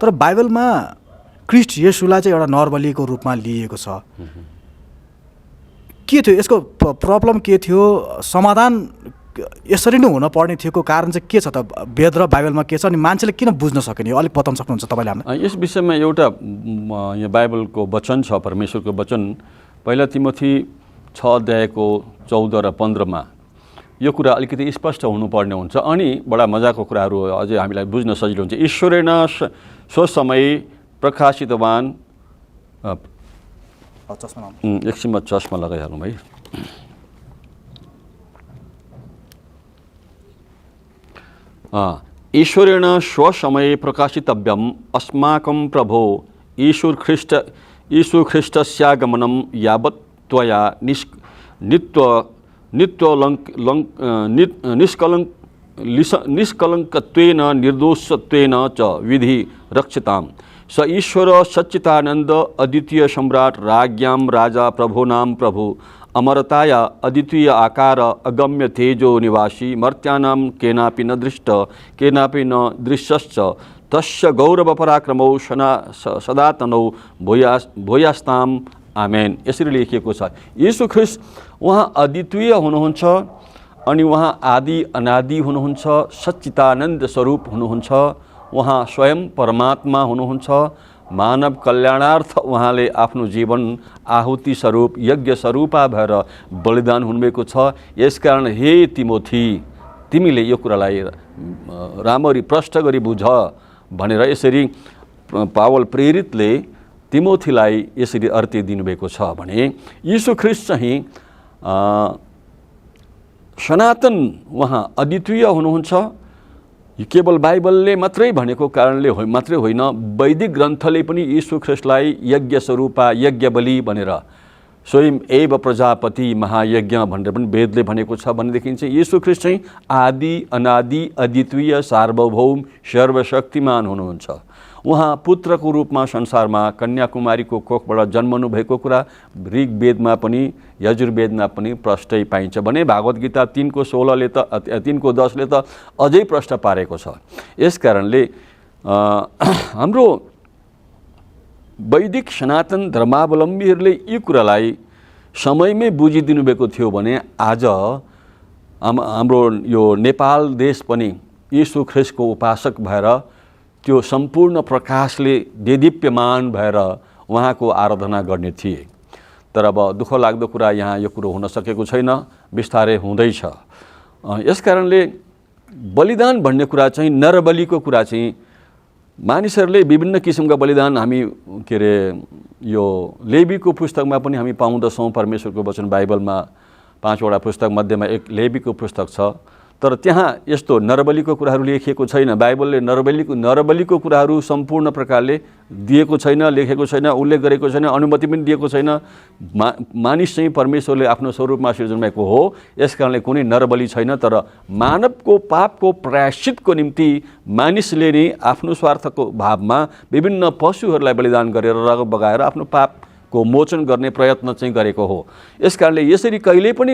तर बाइबलमा ख्रीष्ट येशूलाई चाहिँ एउटा नरबलिको रूपमा लिएको छ। के थियो यसको प्रब्लम के थियो? समाधान यसरी नै हुन पर्ने थिएको कारण चाहिँ के छ त? वेद र बाइबलमा के छ अनि मान्छेले किन बुझ्न सकेन? अलिक बताउन सक्नुहुन्छ तपाईँले हामीलाई? यस विषयमा एउटा यहाँ बाइबलको वचन छ, परमेश्वरको वचन। पहिला तिमोथी 6 अध्यायको 14 र 15मा यो कुरा अलिकति स्पष्ट हुनुपर्ने हुन्छ अनि बडा मजाको कुराहरू अझै हामीलाई बुझ्न सजिलो हुन्छ। ईश्वरेण स्वसमय प्रकाशितवान एकछिनमा चस्मा लगाइहालौँ है। ईश्वरेण स्वसमये प्रकाशितव्यम् अस्माकं प्रभो यीशु ख्रीष्टस्यागमनं यावत् त्वया निष्कलङ्कत्वेन निर्दोषत्वेन च विधि रक्षताम्। स ईश्वर सच्चिदानन्द अद्वितीय सम्राट राज्ञां राजा प्रभूनां प्रभु अमरताया अद्वितीय आकार अगम्य तेजो निवासी मर्त्यानां केनापि न दृष्ट केनापि न दृश्यश्च तस्य गौरव पराक्रमौ सदातनौ भूयास्ताम् आमेन। यसरी लेखिएको छ। यीशु ख्रीष्ट उहाँ अद्वितीय हुनुहुन्छ अनि उहाँ आदि अनादि हुनुहुन्छ, सच्चिदानन्द स्वरूप हुनुहुन्छ, उहाँ स्वयं परमात्मा हुनुहुन्छ, मानव कल्याणार्थ उहाँले आफ्नो जीवन आहुति स्वरूप यज्ञ स्वरूपा भएर बलिदान हुनुभएको छ। यसकारण हे तिमोथी, तिमीले यो कुरालाई राम्ररी प्रष्ट गरी बुझ भनेर यसरी पावल प्रेरितले तिमोथीलाई यसरी अर्ती दिनुभएको छ भने यीशु ख्रीष्ट चाहिँ सनातन, उहाँ अद्वितीय हुनुहुन्छ। यो केवल बाइबलले मात्रै भनेको कारणले मात्रै होइन, वैदिक ग्रन्थले पनि यीशु ख्रीष्टलाई यज्ञ स्वरूपा यज्ञ बलि भनेर स्वयं एव प्रजापति महायज्ञ भनेर पनि वेदले भनेको छ। भनेदेखि चाहिँ यीशु ख्रीष्ट चाहिँ आदि अनादि अद्वितीय सार्वभौम सर्वशक्तिमान हुनुहुन्छ। उहाँ पुत्रको रूपमा संसारमा कन्याकुमारीको कोखबाट जन्मनु भएको कुरा ऋग वेदमा पनि यजुर्वेदमा पनि प्रष्टै पाइन्छ भने भागवत गीता 3:16ले त 3:10ले त अझै प्रष्ट पारेको छ। यस कारणले हाम्रो वैदिक सनातन धर्मावलम्बीहरूले यी कुरालाई समयमै बुझिदिनु भएको थियो भने आज हाम्रो यो नेपाल देश पनि यीशु ख्रीष्टको उपासक भएर त्यो सम्पूर्ण प्रकाशले देदीप्यमान भएर उहाँको आराधना गर्ने थिए। तर अब दुःख लाग्दो कुरा यहाँ यो कुरो हुन सकेको छैन, बिस्तारै हुँदैछ। यस कारणले बलिदान भन्ने कुरा चाहिँ नरबलिको कुरा चाहिँ मानिसहरूले विभिन्न किसिमका बलिदान हामी के अरे यो लेवीको पुस्तकमा पनि हामी पाउँदछौँ। परमेश्वरको वचन बाइबलमा 5वटा पुस्तक मध्येमा एक लेवीको पुस्तक छ, तर त्यहाँ यस्तो नरबलिको कुराहरू लेखिएको छैन। बाइबलले नरबलिको कुराहरू सम्पूर्ण प्रकारले दिएको छैन, लेखेको छैन, उल्लेख गरेको छैन, अनुमति पनि दिएको छैन। मानिस चाहिँ परमेश्वरले आफ्नो स्वरूपमा सृजन भएको हो, यस कारणले कुनै नरबलि छैन। तर मानवको पापको प्रायश्चितको निम्ति मानिसले नै आफ्नो स्वार्थको भावमा विभिन्न पशुहरूलाई बलिदान गरेर रगत बगाएर आफ्नो पापको मोचन गर्ने प्रयत्न चाहिँ गरेको हो। यस कारणले यसरी कहिले पनि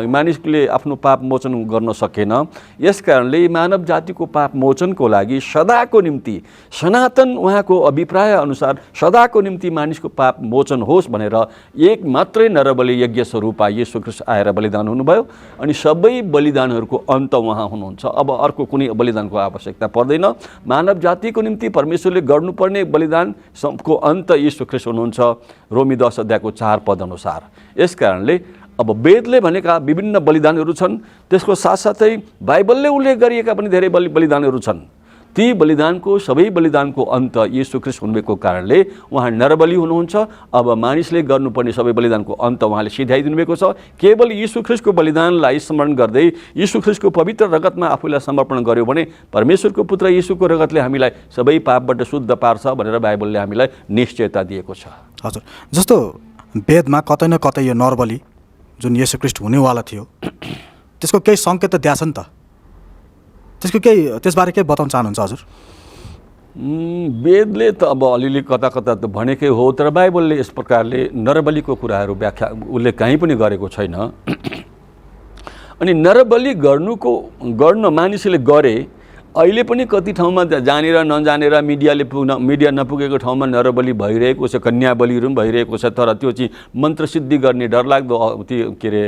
मानिसले आफ्नो पाप मोचन गर्न सकेन। यस कारणले मानव जातिको पाप मोचनको लागि सदाको निम्ति सनातन उहाँको अभिप्राय अनुसार सदाको निम्ति मानिसको पाप मोचन होस् भनेर एक मात्रै नरबलि यज्ञ स्वरूपा यीशु ख्रीष्ट आएर बलिदान हुनुभयो अनि सबै बलिदानहरूको अन्त उहाँ हुनुहुन्छ। अब अर्को कुनै बलिदानको आवश्यकता पर्दैन। मानव जातिको निम्ति परमेश्वरले गर्नुपर्ने बलिदानको अन्त यीशु ख्रीष्ट हुनुहुन्छ, रोमी 10:4 अनुसार। यस कारणले अब वेदले भनेका विभिन्न बलिदानहरू छन्, त्यसको साथसाथै बाइबलले उल्लेख गरिएका पनि धेरै बलिदानहरू छन्। ती बलिदानको सबै बलिदानको अन्त यीशु ख्रीष्ट हुनुभएको कारणले उहाँ नरबलि हुनुहुन्छ। अब मानिसले गर्नुपर्ने सबै बलिदानको अन्त उहाँले सिध्याइदिनु भएको छ। केवल यीशु ख्रीष्टको बलिदानलाई स्मरण गर्दै यीशु ख्रीष्टको पवित्र रगतमा आफूलाई समर्पण गर्यो भने परमेश्वरको पुत्र यीशुको रगतले हामीलाई सबै पापबाट शुद्ध पार्छ भनेर बाइबलले हामीलाई निश्चयता दिएको छ। हजुर, जस्तो वेदमा कतै न कतै यो नरबलि जुन यीशु ख्रीष्ट हुनेवाला थियो त्यसको केही सङ्केत त दिएको छ नि त, त्यसबारे केही बताउन चाहनुहुन्छ हजुर? वेदले त अब अलिअलि कता कता त भनेकै हो, तर बाइबलले यस प्रकारले नरबलिको कुराहरू व्याख्या उल्लेख कहीँ पनि गरेको छैन। अनि नरबलि गर्न मानिसले गरे, अहिले पनि कति ठाउँमा जानेर नजानेर मिडिया नपुगेको ठाउँमा नरबलि भइरहेको छ, कन्या बलिहरू पनि भइरहेको छ। तर त्यो चाहिँ मन्त्र सिद्धि गर्ने डरलाग्दो त्यो के अरे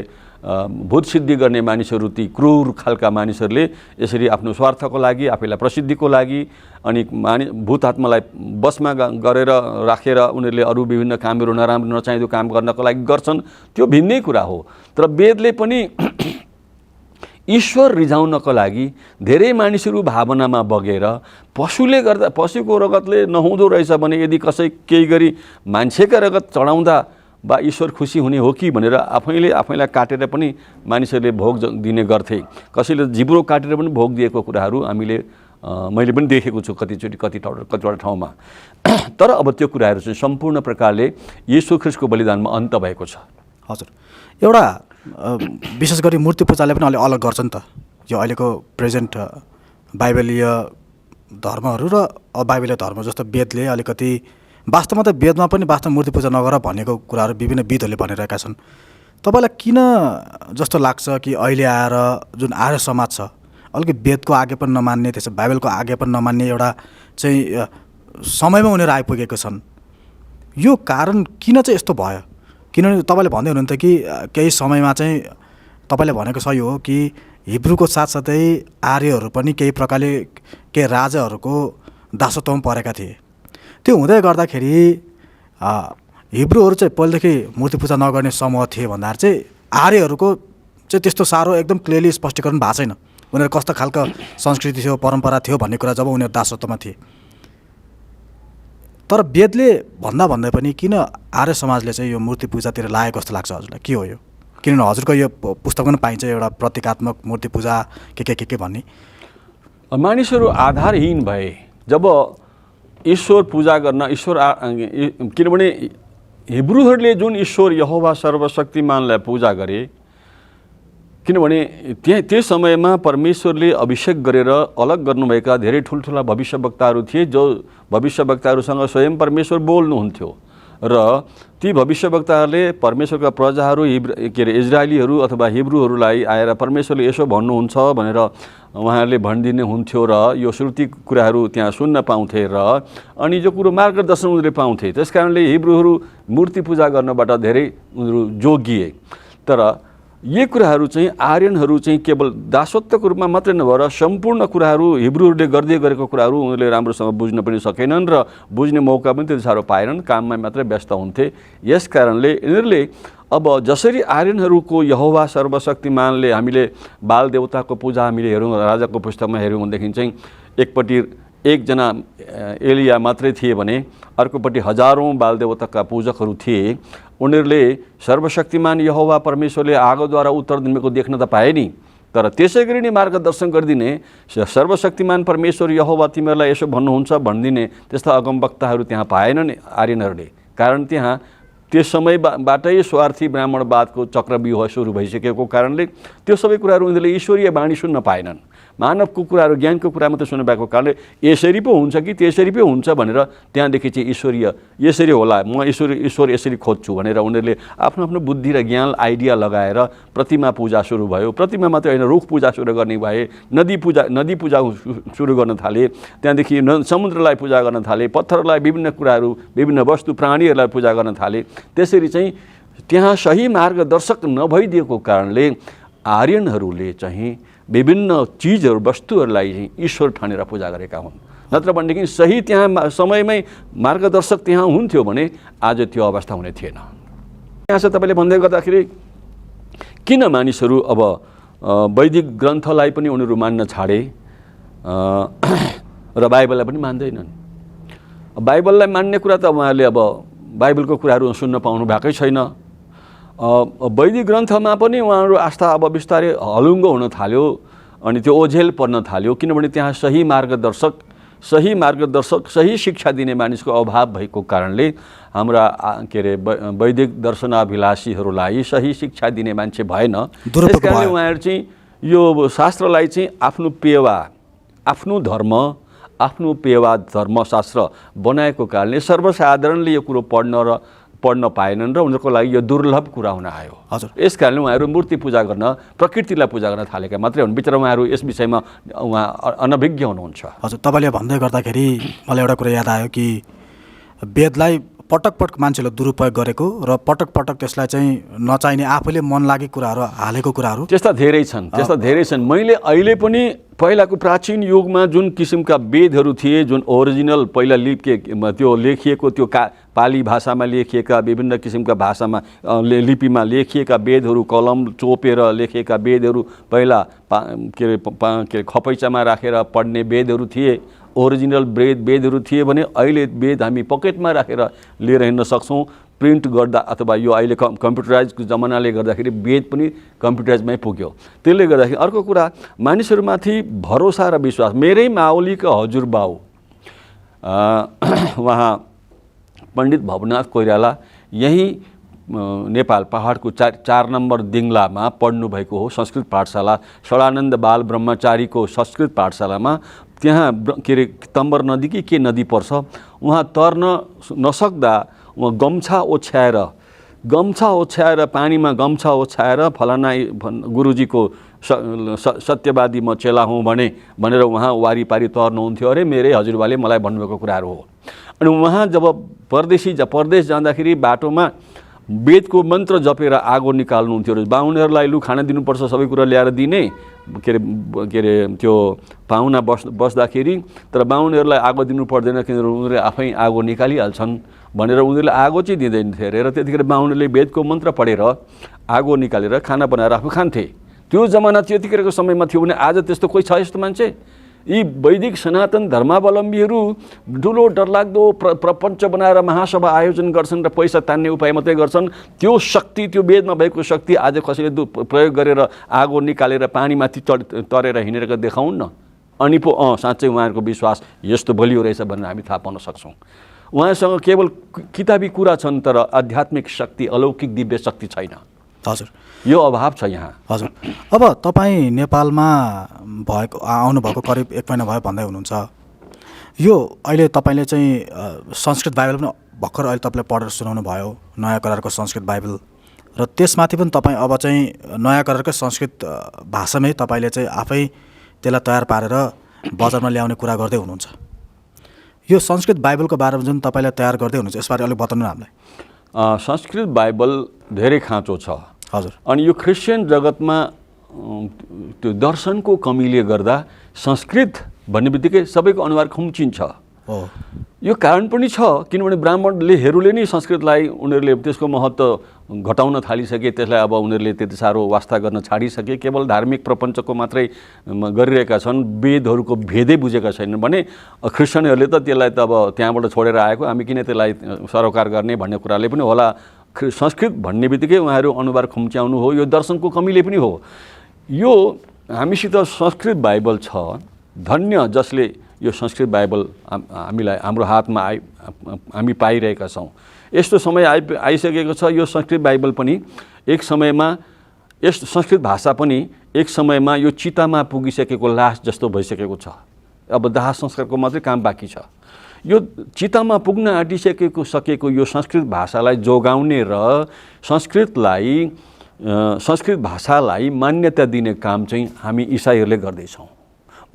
भूत सिद्धि गर्ने मानिसहरू, ती क्रूर खालका मानिसहरूले यसरी आफ्नो स्वार्थको लागि, आफैलाई प्रसिद्धिको लागि अनि भूत आत्मालाई बसमा गरेर राखेर उनीहरूले अरू विभिन्न कामहरू नराम्रो नचाहिँदो काम गर्नको लागि गर्छन्। त्यो भिन्नै कुरा हो। तर वेदले पनि ईश्वर रिझाउनको लागि धेरै मानिसहरू भावनामा बगेर पशुले गर्दा पशुको रगतले नहुँदो रहेछ भने यदि केही गरी मान्छेका रगत चढाउँदा बा ईश्वर खुसी हुने हो कि भनेर आफैलाई काटेर पनि मानिसहरूले भोग दिने गर्थे। कसैले जिब्रो काटेर पनि भोग दिएको कुराहरू मैले पनि देखेको छु कतिवटा ठाउँमा। तर अब त्यो कुराहरू चाहिँ सम्पूर्ण प्रकारले यीशु ख्रीष्टको बलिदानमा अन्त भएको छ। हजुर, एउटा विशेष गरी मूर्ति पूजाले पनि अलग गर्छ नि त, यो अहिलेको प्रेजेन्ट बाइबलीय धर्महरू र अबाइबलीय धर्म। जस्तो वेदले अलिकति वास्तवमा त वेदमा पनि वास्तव मूर्ति पूजा नगर भनेको कुराहरू विभिन्न विधहरूले भनिरहेका छन्। तपाईँलाई किन जस्तो लाग्छ कि अहिले आएर जुन आर्य समाज छ अलिकति वेदको आगे पनि नमान्ने, त्यसो बाइबलको आगे पनि नमान्ने एउटा चाहिँ समयमा उनीहरू आइपुगेको छन्? यो कारण किन चाहिँ यस्तो भयो? किनभने तपाईँले भन्दै हुनुहुन्थ्यो कि केही समयमा चाहिँ तपाईँले भनेको सही हो कि हिब्रूको साथसाथै आर्यहरू पनि केही प्रकारले केही राजाहरूको दासत्वमा परेका थिए। त्यो हुँदै गर्दाखेरि हिब्रूहरू चाहिँ पहिलेदेखि मूर्ति पूजा नगर्ने समूह थिए भन्दाखेरि चाहिँ आर्यहरूको चाहिँ त्यस्तो साह्रो एकदम क्लियरली स्पष्टीकरण भएको छैन उनीहरू कस्तो खालको संस्कृति थियो परम्परा थियो भन्ने कुरा जब उनीहरू दासत्वमा थिए। तर वेदले भन्दै पनि किन आर्य समाजले चाहिँ यो मूर्ति पूजातिर लागेको जस्तो लाग्छ हजुरलाई, के हो यो? किनभने हजुरको यो पुस्तकमा पनि पाइन्छ एउटा प्रतीकात्मक मूर्ति पूजा के भन्ने। मानिसहरू आधारहीन भए जब ईश्वर पूजा गर्न किनभने हिब्रूहरूले जुन ईश्वर यहोवा सर्वशक्तिमानलाई पूजा गरे, किनभने त्यस समयमा परमेश्वरले अभिषेक गरेर अलग गर्नुभएका धेरै ठुल्ठुला भविष्यवक्ताहरू थिए जो भविष्यवक्ताहरूसँग स्वयं परमेश्वर बोल्नुहुन्थ्यो र ती भविष्यवक्ताहरूले परमेश्वरका प्रजाहरू इजरायलीहरू अथवा हिब्रूहरूलाई आएर परमेश्वरले यसो भन्नुहुन्छ भनेर उहाँहरूले भनिदिने हुन्थ्यो र यो श्रुति कुराहरू त्यहाँ सुन्न पाउँथे र अनि जो कुरो मार्गदर्शन उनीहरूले पाउँथे। त्यस कारणले हिब्रूहरू मूर्ति पूजा गर्नबाट धेरै उनीहरू जोगिए। तर यी कुराहरू चाहिँ आर्यनहरू चाहिँ केवल दासत्वको रूपमा मात्रै नभएर सम्पूर्ण कुराहरू हिब्रूहरूले गर्दै गरेको कुराहरू उनीहरूले राम्रोसँग बुझ्न पनि सकेनन् र बुझ्ने मौका पनि त्यति साह्रो पाएनन्, काममा मात्रै व्यस्त हुन्थे। यस कारणले यिनीहरूले अब जसरी आर्यनहरूको यहोवा सर्वशक्तिमानले हामीले बाल देवताको पूजा हामीले हेरौँ राजाको पुस्तकमा हेऱ्यौँ भनेदेखि चाहिँ एकपट्टि एकजना एलिया मात्रै थिए भने अर्कोपट्टि हजारौँ बाल देवताका पूजकहरू थिए। उनीहरूले सर्वशक्तिमान यहोवा परमेश्वरले आगोद्वारा उत्तर दिनको देख्न त पाए नि, तर त्यसै गरी नै मार्गदर्शन गरिदिने सर्वशक्तिमान परमेश्वर यहोवा तिमीहरूलाई यसो भन्नुहुन्छ भनिदिने त्यस्ता अगमवक्ताहरू त्यहाँ पाएनन् आर्यनहरूले। कारण त्यहाँ त्यस समयबाटै स्वार्थी ब्राह्मणवादको चक्रव्यूह सुरु भइसकेको कारणले त्यो सबै कुराहरू उनीहरूले ईश्वरीय वाणी सुन्न पाएनन्। मानवको कुराहरू ज्ञानको कुरा मात्रै सुन्न पाएको कारणले यसरी पो हुन्छ कि त्यसरी पो हुन्छ भनेर त्यहाँदेखि चाहिँ ईश्वरीय यसरी होला म ईश्वर यसरी खोज्छु भनेर उनीहरूले आफ्नो आफ्नो बुद्धि र ज्ञान आइडिया लगाएर प्रतिमा पूजा सुरु भयो। प्रतिमा मात्रै होइन रुख पूजा सुरु गर्ने भए, नदी पूजा सुरु गर्न थाले, त्यहाँदेखि समुद्रलाई पूजा गर्न थाले, पत्थरलाई विभिन्न कुराहरू विभिन्न वस्तु प्राणीहरूलाई पूजा गर्न थाले। त्यसरी चाहिँ त्यहाँ सही मार्गदर्शक नभइदिएको कारणले आर्यनहरूले चाहिँ विभिन्न चिजहरू वस्तुहरूलाई चाहिँ ईश्वर ठानेर पूजा गरेका हुन्। नत्र भनेदेखि सही त्यहाँ समयमै मार्गदर्शक त्यहाँ हुन्थ्यो भने आज त्यो अवस्था हुने थिएन। यहाँ चाहिँ तपाईँले भन्दै गर्दाखेरि किन मानिसहरू अब वैदिक ग्रन्थलाई पनि उनीहरू मान्न छाडे र बाइबललाई पनि मान्दैनन्। बाइबललाई मान्ने कुरा त उहाँहरूले अब बाइबलको कुराहरू सुन्न पाउनु भएकै छैन। वैदिक ग्रन्थमा पनि उहाँहरू आस्था अब बिस्तारै हलुङ्गो हुन थाल्यो अनि त्यो ओझेल पर्न थाल्यो, किनभने त्यहाँ सही मार्गदर्शक सही शिक्षा दिने मानिसको अभाव भएको कारणले हाम्रा वैदिक दर्शनाभिलाषीहरूलाई सही शिक्षा दिने मान्छे भएन। त्यस कारणले उहाँहरू चाहिँ यो शास्त्रलाई चाहिँ आफ्नो पेवा आफ्नो धर्मशास्त्र बनाएको कारणले सर्वसाधारणले यो कुरो पढ्न पाएनन् र उनीहरूको लागि यो दुर्लभ कुरा हुन आयो। हजुर, यस कारणले उहाँहरू मूर्ति पूजा गर्न प्रकृतिलाई पूजा गर्न थालेका मात्रै हुन्। बिचरा उहाँहरू यस विषयमा उहाँ अनभिज्ञ हुनुहुन्छ। हजुर, तपाईँले भन्दै गर्दाखेरि मलाई एउटा कुरा याद आयो कि वेदलाई पटक मान्छेले दुरुपयोग गरेको र पटक त्यसलाई चाहिँ नचाहिने आफूले मन लागेको कुराहरू हालेको कुराहरू त्यस्ता धेरै छन्। मैले अहिले पनि पहिलाको प्राचीन युगमा जुन किसिमका वेदहरू थिए, जुन ओरिजिनल पहिला त्यो लेखिएको त्यो पाली भाषामा लेखिएका विभिन्न किसिमका भाषामा लिपिमा लेखिएका वेदहरू, कलम चोपेर लेखिएका वेदहरू, पहिला खपैचामा राखेर पढ्ने वेदहरू थिए, ओरिजिनल वेदहरू थिए भने अहिले वेद हामी पकेटमा राखेर लिएर हिँड्न सक्छौँ प्रिन्ट गर्दा, अथवा यो अहिले कम्प्युटराइजको जमानाले गर्दाखेरि वेद पनि कम्प्युटराइजमै पुग्यो। त्यसले गर्दाखेरि अर्को कुरा मानिसहरूमाथि भरोसा र विश्वास। मेरै माओलीका हजुरबाउ उहाँ पण्डित भवनाथ कोइराला यही नेपाल पहाडको 4 नम्बर दिङ्लामा पढ्नुभएको हो। संस्कृत पाठशाला षडानन्द बाल ब्रह्मचारीको संस्कृत पाठशालामा त्यहाँ तम्बर नदी कि के नदी पर्छ, उहाँ तर्न नसक्दा उहाँ गम्छा ओछ्याएर पानीमा गम्छा ओछ्याएर फलाना गुरुजीको सत्यवादी म चेला हुँ भनेर उहाँ वारिपारी तर्नुहुन्थ्यो। अरे मेरै हजुरबाले मलाई भन्नुभएको कुराहरू हो। अनि उहाँ जब परदेश जाँदाखेरि बाटोमा वेदको मन्त्र जपेर आगो निकाल्नुहुन्थ्यो र बाहुनहरूलाई लु खाना दिनुपर्छ सबै कुरा ल्याएर दिने के अरे त्यो पाहुना बस्दाखेरि, तर बाहुनहरूलाई आगो दिनु पर्दैन किनभने उनीहरूले आफै आगो निकालिहाल्छन् भनेर उनीहरूले आगो चाहिँ दिँदैन थिए अरे। र त्यतिखेर बाहुनहरूले वेदको मन्त्र पढेर आगो निकालेर खाना बनाएर आफू खान्थे। त्यो जमाना त्यतिखेरको समयमा थियो भने आज त्यस्तो कोही छ यस्तो मान्छे? यी वैदिक सनातन धर्मावलम्बीहरू ठुलो डरलाग्दो प्रपञ्च बनाएर महासभा आयोजन गर्छन् र पैसा तान्ने उपाय मात्रै गर्छन्। त्यो शक्ति, त्यो वेदमा भएको शक्ति आज कसैले प्रयोग गरेर आगो निकालेर पानीमाथि तरेर हिँडेर देखाउन् न, अनि पो साँच्चै उहाँहरूको विश्वास यस्तो बलियो रहेछ भनेर हामी थाहा पाउन सक्छौँ। उहाँसँग केवल किताबी कुरा छन् तर आध्यात्मिक शक्ति, अलौकिक दिव्य शक्ति छैन। हजुर, यो अभाव छ यहाँ। हजुर, अब तपाईँ नेपालमा आउनुभएको करिब 1 महिना भयो भन्दै हुनुहुन्छ। यो अहिले तपाईँले चाहिँ संस्कृत बाइबल पनि भर्खर अहिले तपाईँले पढेर सुनाउनु भयो, नयाँ करारको संस्कृत बाइबल, र त्यसमाथि पनि तपाईँ अब चाहिँ नयाँ करारकै संस्कृत भाषामै तपाईँले चाहिँ आफै त्यसलाई तयार पारेर बजारमा ल्याउने कुरा गर्दै हुनुहुन्छ। यो संस्कृत बाइबलको बारेमा जुन तपाईँले तयार गर्दै हुनुहुन्छ यसबारे अलिक बताउनु न हामीलाई। संस्कृत बाइबल धेरै खाँचो छ। हजुर, अनि यो क्रिस्चियन जगतमा त्यो दर्शनको कमीले गर्दा संस्कृत भन्ने बित्तिकै सबैको अनुहार खुम्चिन्छ। हो, यो कारण पनि छ किनभने ब्राह्मणहरूले नै संस्कृतलाई उनीहरूले त्यसको महत्त्व घटाउन थालिसके, त्यसलाई अब उनीहरूले त्यति साह्रो वास्ता गर्न छाडिसके, केवल धार्मिक प्रपञ्चको मात्रै गरिरहेका छन्, वेदहरूको भेदै बुझेका छैनन् भने क्रिस्चियनहरूले त त्यसलाई त अब त्यहाँबाट छोडेर आएको, हामी किन त्यसलाई सरोकार गर्ने भन्ने कुराले पनि होला। संस्कृत भन्ने बित्तिकै उहाँहरू अनुहार खुम्च्याउनु हो, यो दर्शनको कमीले पनि हो। यो हामीसित संस्कृत बाइबल छ, धन्य जसले यो संस्कृत बाइबल हामीलाई हाम्रो हातमा हामी पाइरहेका छौँ। यस्तो समय आइसकेको छ, यो संस्कृत बाइबल पनि एक समयमा, यस संस्कृत भाषा पनि एक समयमा यो चितामा पुगिसकेको लास जस्तो भइसकेको छ। अब दाह संस्कारको मात्रै काम बाँकी छ। यो चितामा पुग्न सकेको यो संस्कृत भाषालाई जोगाउने र संस्कृत भाषालाई मान्यता दिने काम चाहिँ हामी इसाईहरूले गर्दैछौँ।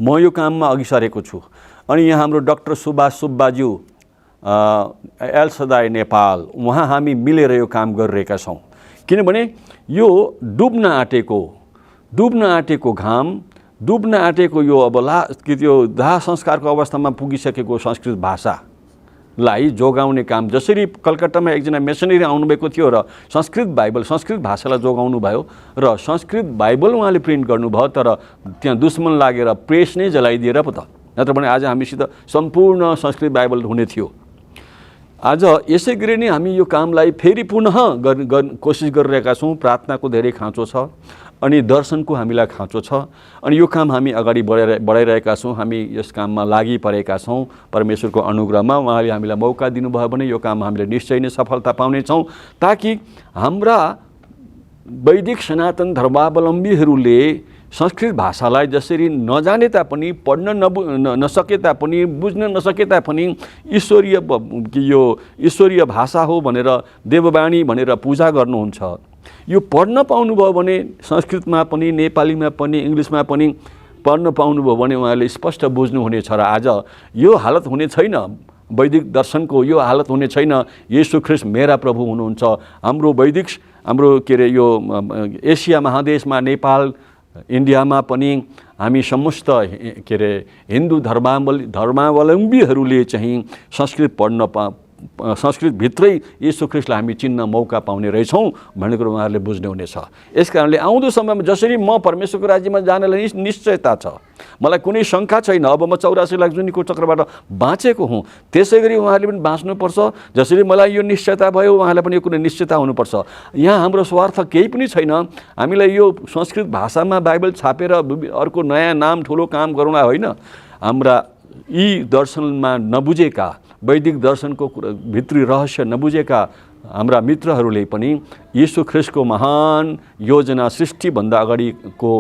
म यो काममा अघि सरेको छु। अनि यहाँ हाम्रो डाक्टर सुभाष सुब्बाज्यू एल सदाय नेपाल, उहाँ हामी मिलेर यो काम गरिरहेका छौँ। किनभने यो डुब्न आँटेको घाम, डुब्न आँटेको यो अब त्यो दाह संस्कारको अवस्थामा पुगिसकेको संस्कृत भाषालाई जोगाउने काम, जसरी कलकत्तामा एकजना मिसनरी आउनुभएको थियो र संस्कृत भाषालाई जोगाउनु भयो र संस्कृत बाइबल उहाँले प्रिन्ट गर्नुभयो, तर त्यहाँ दुश्मन लागेर प्रेस नै जलाइदिएर पो त, नत्र भने आज हामीसित सम्पूर्ण संस्कृत बाइबल हुने थियो। आज यसै गरी नै हामी यो कामलाई फेरि पुनः कोसिस गरिरहेका छौँ। प्रार्थनाको धेरै खाँचो छ अनि दर्शनको हामीलाई खाँचो छ, अनि यो काम हामी अगाडि बढाइरहेका छौँ। हामी यस काममा लागि परेका छौँ। परमेश्वरको अनुग्रहमा उहाँले हामीलाई मौका दिनुभयो भने यो काम हामीले निश्चय नै सफलता पाउनेछौँ, ताकि हाम्रा वैदिक सनातन धर्मावलम्बीहरूले संस्कृत भाषालाई जसरी नजाने तापनि, पढ्न नसके तापनि, बुझ्न नसके तापनि यो ईश्वरीय भाषा हो भनेर, देववाणी भनेर पूजा गर्नुहुन्छ। यो पढ्न पाउनुभयो भने संस्कृतमा पनि, नेपालीमा पनि, इङ्ग्लिसमा पनि पढ्न पाउनुभयो भने उहाँले स्पष्ट बुझ्नुहुनेछ। र आज यो हालत हुने छैन, वैदिक दर्शनको यो हालत हुने छैन। येशू ख्रीष्ट मेरा प्रभु हुनुहुन्छ। हाम्रो के अरे यो एसिया महादेशमा, नेपाल, इन्डियामा पनि हामी समस्त के अरे हिन्दू धर्मावलम्बीहरूले चाहिँ संस्कृतभित्रै येशू ख्रीष्टलाई हामी चिन्न मौका पाउने रहेछौँ भन्ने कुरो उहाँहरूले बुझ्ने हुनेछ। यस कारणले आउँदो समयमा जसरी म परमेश्वरको राज्यमा जानलाई निश्चयता छ, मलाई कुनै शङ्का छैन। अब म 84 लाख जुनीको चक्रबाट बाँचेको हुँ, त्यसै गरी उहाँहरूले पनि बाँच्नुपर्छ। जसरी मलाई यो निश्चयता भयो, उहाँलाई पनि यो कुनै निश्चयता हुनुपर्छ। यहाँ हाम्रो स्वार्थ केही पनि छैन। हामीलाई यो संस्कृत भाषामा बाइबल छापेर अर्को नयाँ नाम ठुलो काम गरौँला होइन। हाम्रा यी दर्शनमा नबुझेका, वैदिक दर्शनको भित्री रहस्य नबुझेका हाम्रा मित्रहरूले पनि येशू ख्रीष्टको महान योजना, सृष्टिभन्दा अगाडिको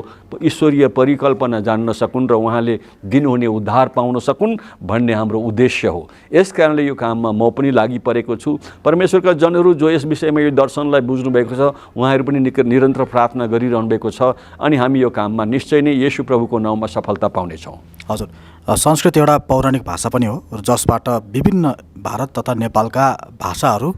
ईश्वरीय परिकल्पना जान्न सकुन् र उहाँले दिनुहुने उद्धार पाउन सकुन् भन्ने हाम्रो उद्देश्य हो। यस कारणले यो काममा म पनि लागि परेको छु। परमेश्वरका जनहरू जो यस विषयमा यो दर्शनलाई बुझ्नुभएको छ, उहाँहरू पनि निरन्तर प्रार्थना गरिरहनु भएको छ, अनि हामी यो काममा निश्चय नै येशू प्रभुको नाउँमा सफलता पाउनेछौँ। हजुर, संस्कृत एउटा पौराणिक भाषा पनि हो जसबाट विभिन्न भारत तथा नेपालका भाषाहरू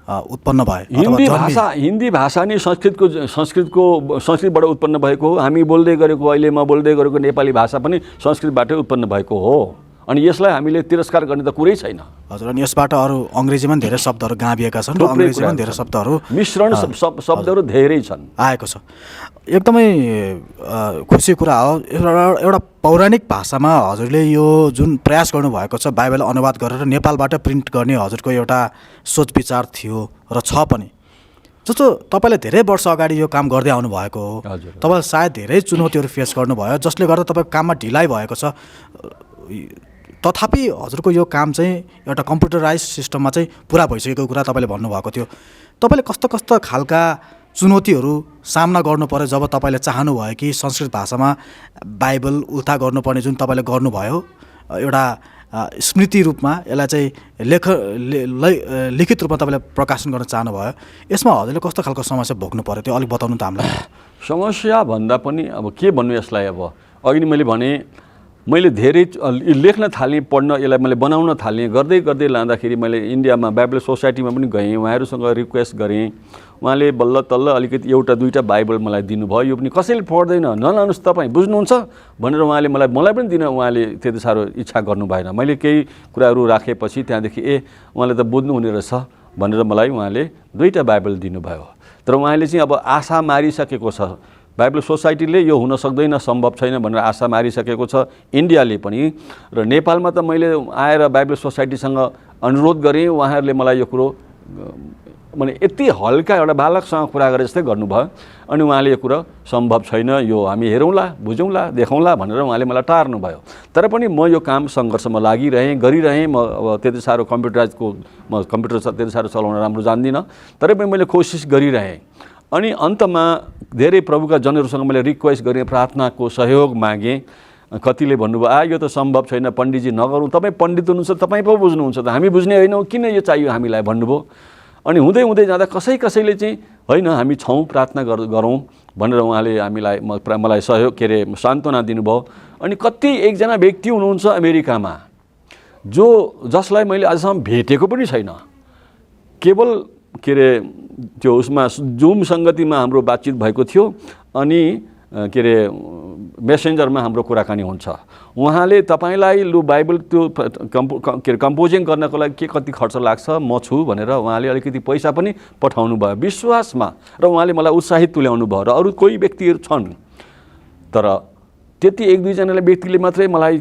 उत्पन्न भए हिन्दी भाषा नै संस्कृतबाट उत्पन्न भएको हो। हामी बोल्दै गरेको, अहिले म बोल्दै गरेको नेपाली भाषा पनि संस्कृतबाटै उत्पन्न भएको हो। अनि यसलाई हामीले तिरस्कार गर्ने त कुरै छैन। हजुर, अनि यसबाट अरू अङ्ग्रेजीमा धेरै शब्दहरू गाभिएका छन् र अङ्ग्रेजीमा धेरै शब्दहरू मिश्रण शब्दहरू धेरै छन् आएको छ। एकदमै खुसी कुरा हो। एउटा पौराणिक भाषामा हजुरले यो जुन प्रयास गर्नुभएको छ बाइबल अनुवाद गरेर नेपालबाट प्रिन्ट गर्ने हजुरको एउटा सोच विचार थियो र छ पनि। जस्तो तपाईँले धेरै वर्ष अगाडि यो काम गर्दै आउनुभएको हो, तपाईँले सायद धेरै चुनौतीहरू फेस गर्नुभयो जसले गर्दा तपाईँको काममा ढिलाइ भएको छ। तथापि हजुरको यो काम चाहिँ एउटा कम्प्युटराइज सिस्टममा चाहिँ पुरा भइसकेको कुरा तपाईँले भन्नुभएको थियो। तपाईँले कस्तो कस्तो खालका चुनौतीहरू सामना गर्नु पर्यो जब तपाईँले चाहनुभयो कि संस्कृत भाषामा बाइबल उल्था गर्नुपर्ने जुन तपाईँले गर्नुभयो, एउटा स्मृति रूपमा यसलाई चाहिँ लिखित रूपमा तपाईँले प्रकाशन गर्न चाहनुभयो, यसमा हजुरले कस्तो खालको समस्या भोग्नु पर्यो त्यो अलिक बताउनु त हामीलाई। समस्या भन्दा पनि अब के भन्नु यसलाई, अब अघि मैले भने मैले धेरै लेख्न थालेँ, पढ्न यसलाई मैले बनाउन थालेँ। गर्दै गर्दै लाँदाखेरि मैले इन्डियामा बाइबल सोसाइटीमा पनि गएँ, उहाँहरूसँग रिक्वेस्ट गरेँ। उहाँले बल्ल तल्ल अलिकति एउटा दुईवटा बाइबल मलाई दिनुभयो। यो पनि कसैले पढ्दैन, नलानुहोस् तपाईँ, बुझ्नुहुन्छ भनेर उहाँले मलाई पनि दिन उहाँले त्यति साह्रो इच्छा गर्नु भएन। मैले केही कुराहरू राखेपछि त्यहाँदेखि उहाँले त बुझ्नुहुने रहेछ भनेर मलाई उहाँले दुईवटा बाइबल दिनुभयो। तर उहाँले चाहिँ अब आशा मारिसकेको छ, बाइबल सोसाइटीले यो हुन सक्दैन, सम्भव छैन भनेर आशा मारिसकेको छ, इन्डियाले पनि। र नेपालमा त मैले आएर बाइबल सोसाइटीसँग अनुरोध गरेँ, उहाँहरूले मलाई यो कुरो माने यति हल्का एउटा बालकसँग कुरा गरे जस्तै गर्नुभयो। अनि उहाँले यो कुरो सम्भव छैन, यो हामी हेरौँला, बुझौँला, देखौँला भनेर उहाँले मलाई टार्नुभयो। तर पनि म यो काम सङ्घर्षमा गरिरहेँ। म अब त्यति साह्रो कम्प्युटर त्यति साह्रो चलाउन राम्रो जान्दिनँ, तर पनि मैले कोसिस गरिरहेँ। अनि अन्तमा धेरै प्रभुका जनहरूसँग मैले रिक्वेस्ट गरेँ, प्रार्थनाको सहयोग मागेँ। कतिले भन्नुभयो यो त सम्भव छैन, पण्डितजी नगरौँ, तपाईँ पण्डित हुनुहुन्छ, तपाईँ पो बुझ्नुहुन्छ त, हामी बुझ्ने होइनौँ, किन यो चाहियो हामीलाई भन्नुभयो। अनि हुँदै हुँदै जाँदा कसैले चाहिँ होइन हामी छौँ, प्रार्थना गरौँ भनेर उहाँले मलाई सहयोग सान्त्वना दिनुभयो। अनि कति एकजना व्यक्ति हुनुहुन्छ अमेरिकामा जसलाई मैले आजसम्म भेटेको पनि छैन, केवल त्यो उसमा जुम सङ्गतिमा हाम्रो बातचित भएको थियो। अनि मेसेन्जरमा हाम्रो कुराकानी हुन्छ। उहाँले तपाईँलाई लु बाइबल त्यो कम्पोजिङ गर्नको लागि कति खर्च लाग्छ, म छु भनेर उहाँले अलिकति पैसा पनि पठाउनु भयो विश्वासमा, र उहाँले मलाई उत्साहित तुल्याउनु भयो। र अरू कोही व्यक्तिहरू छन्, तर त्यति एक दुईजनाले व्यक्तिले मात्रै मलाई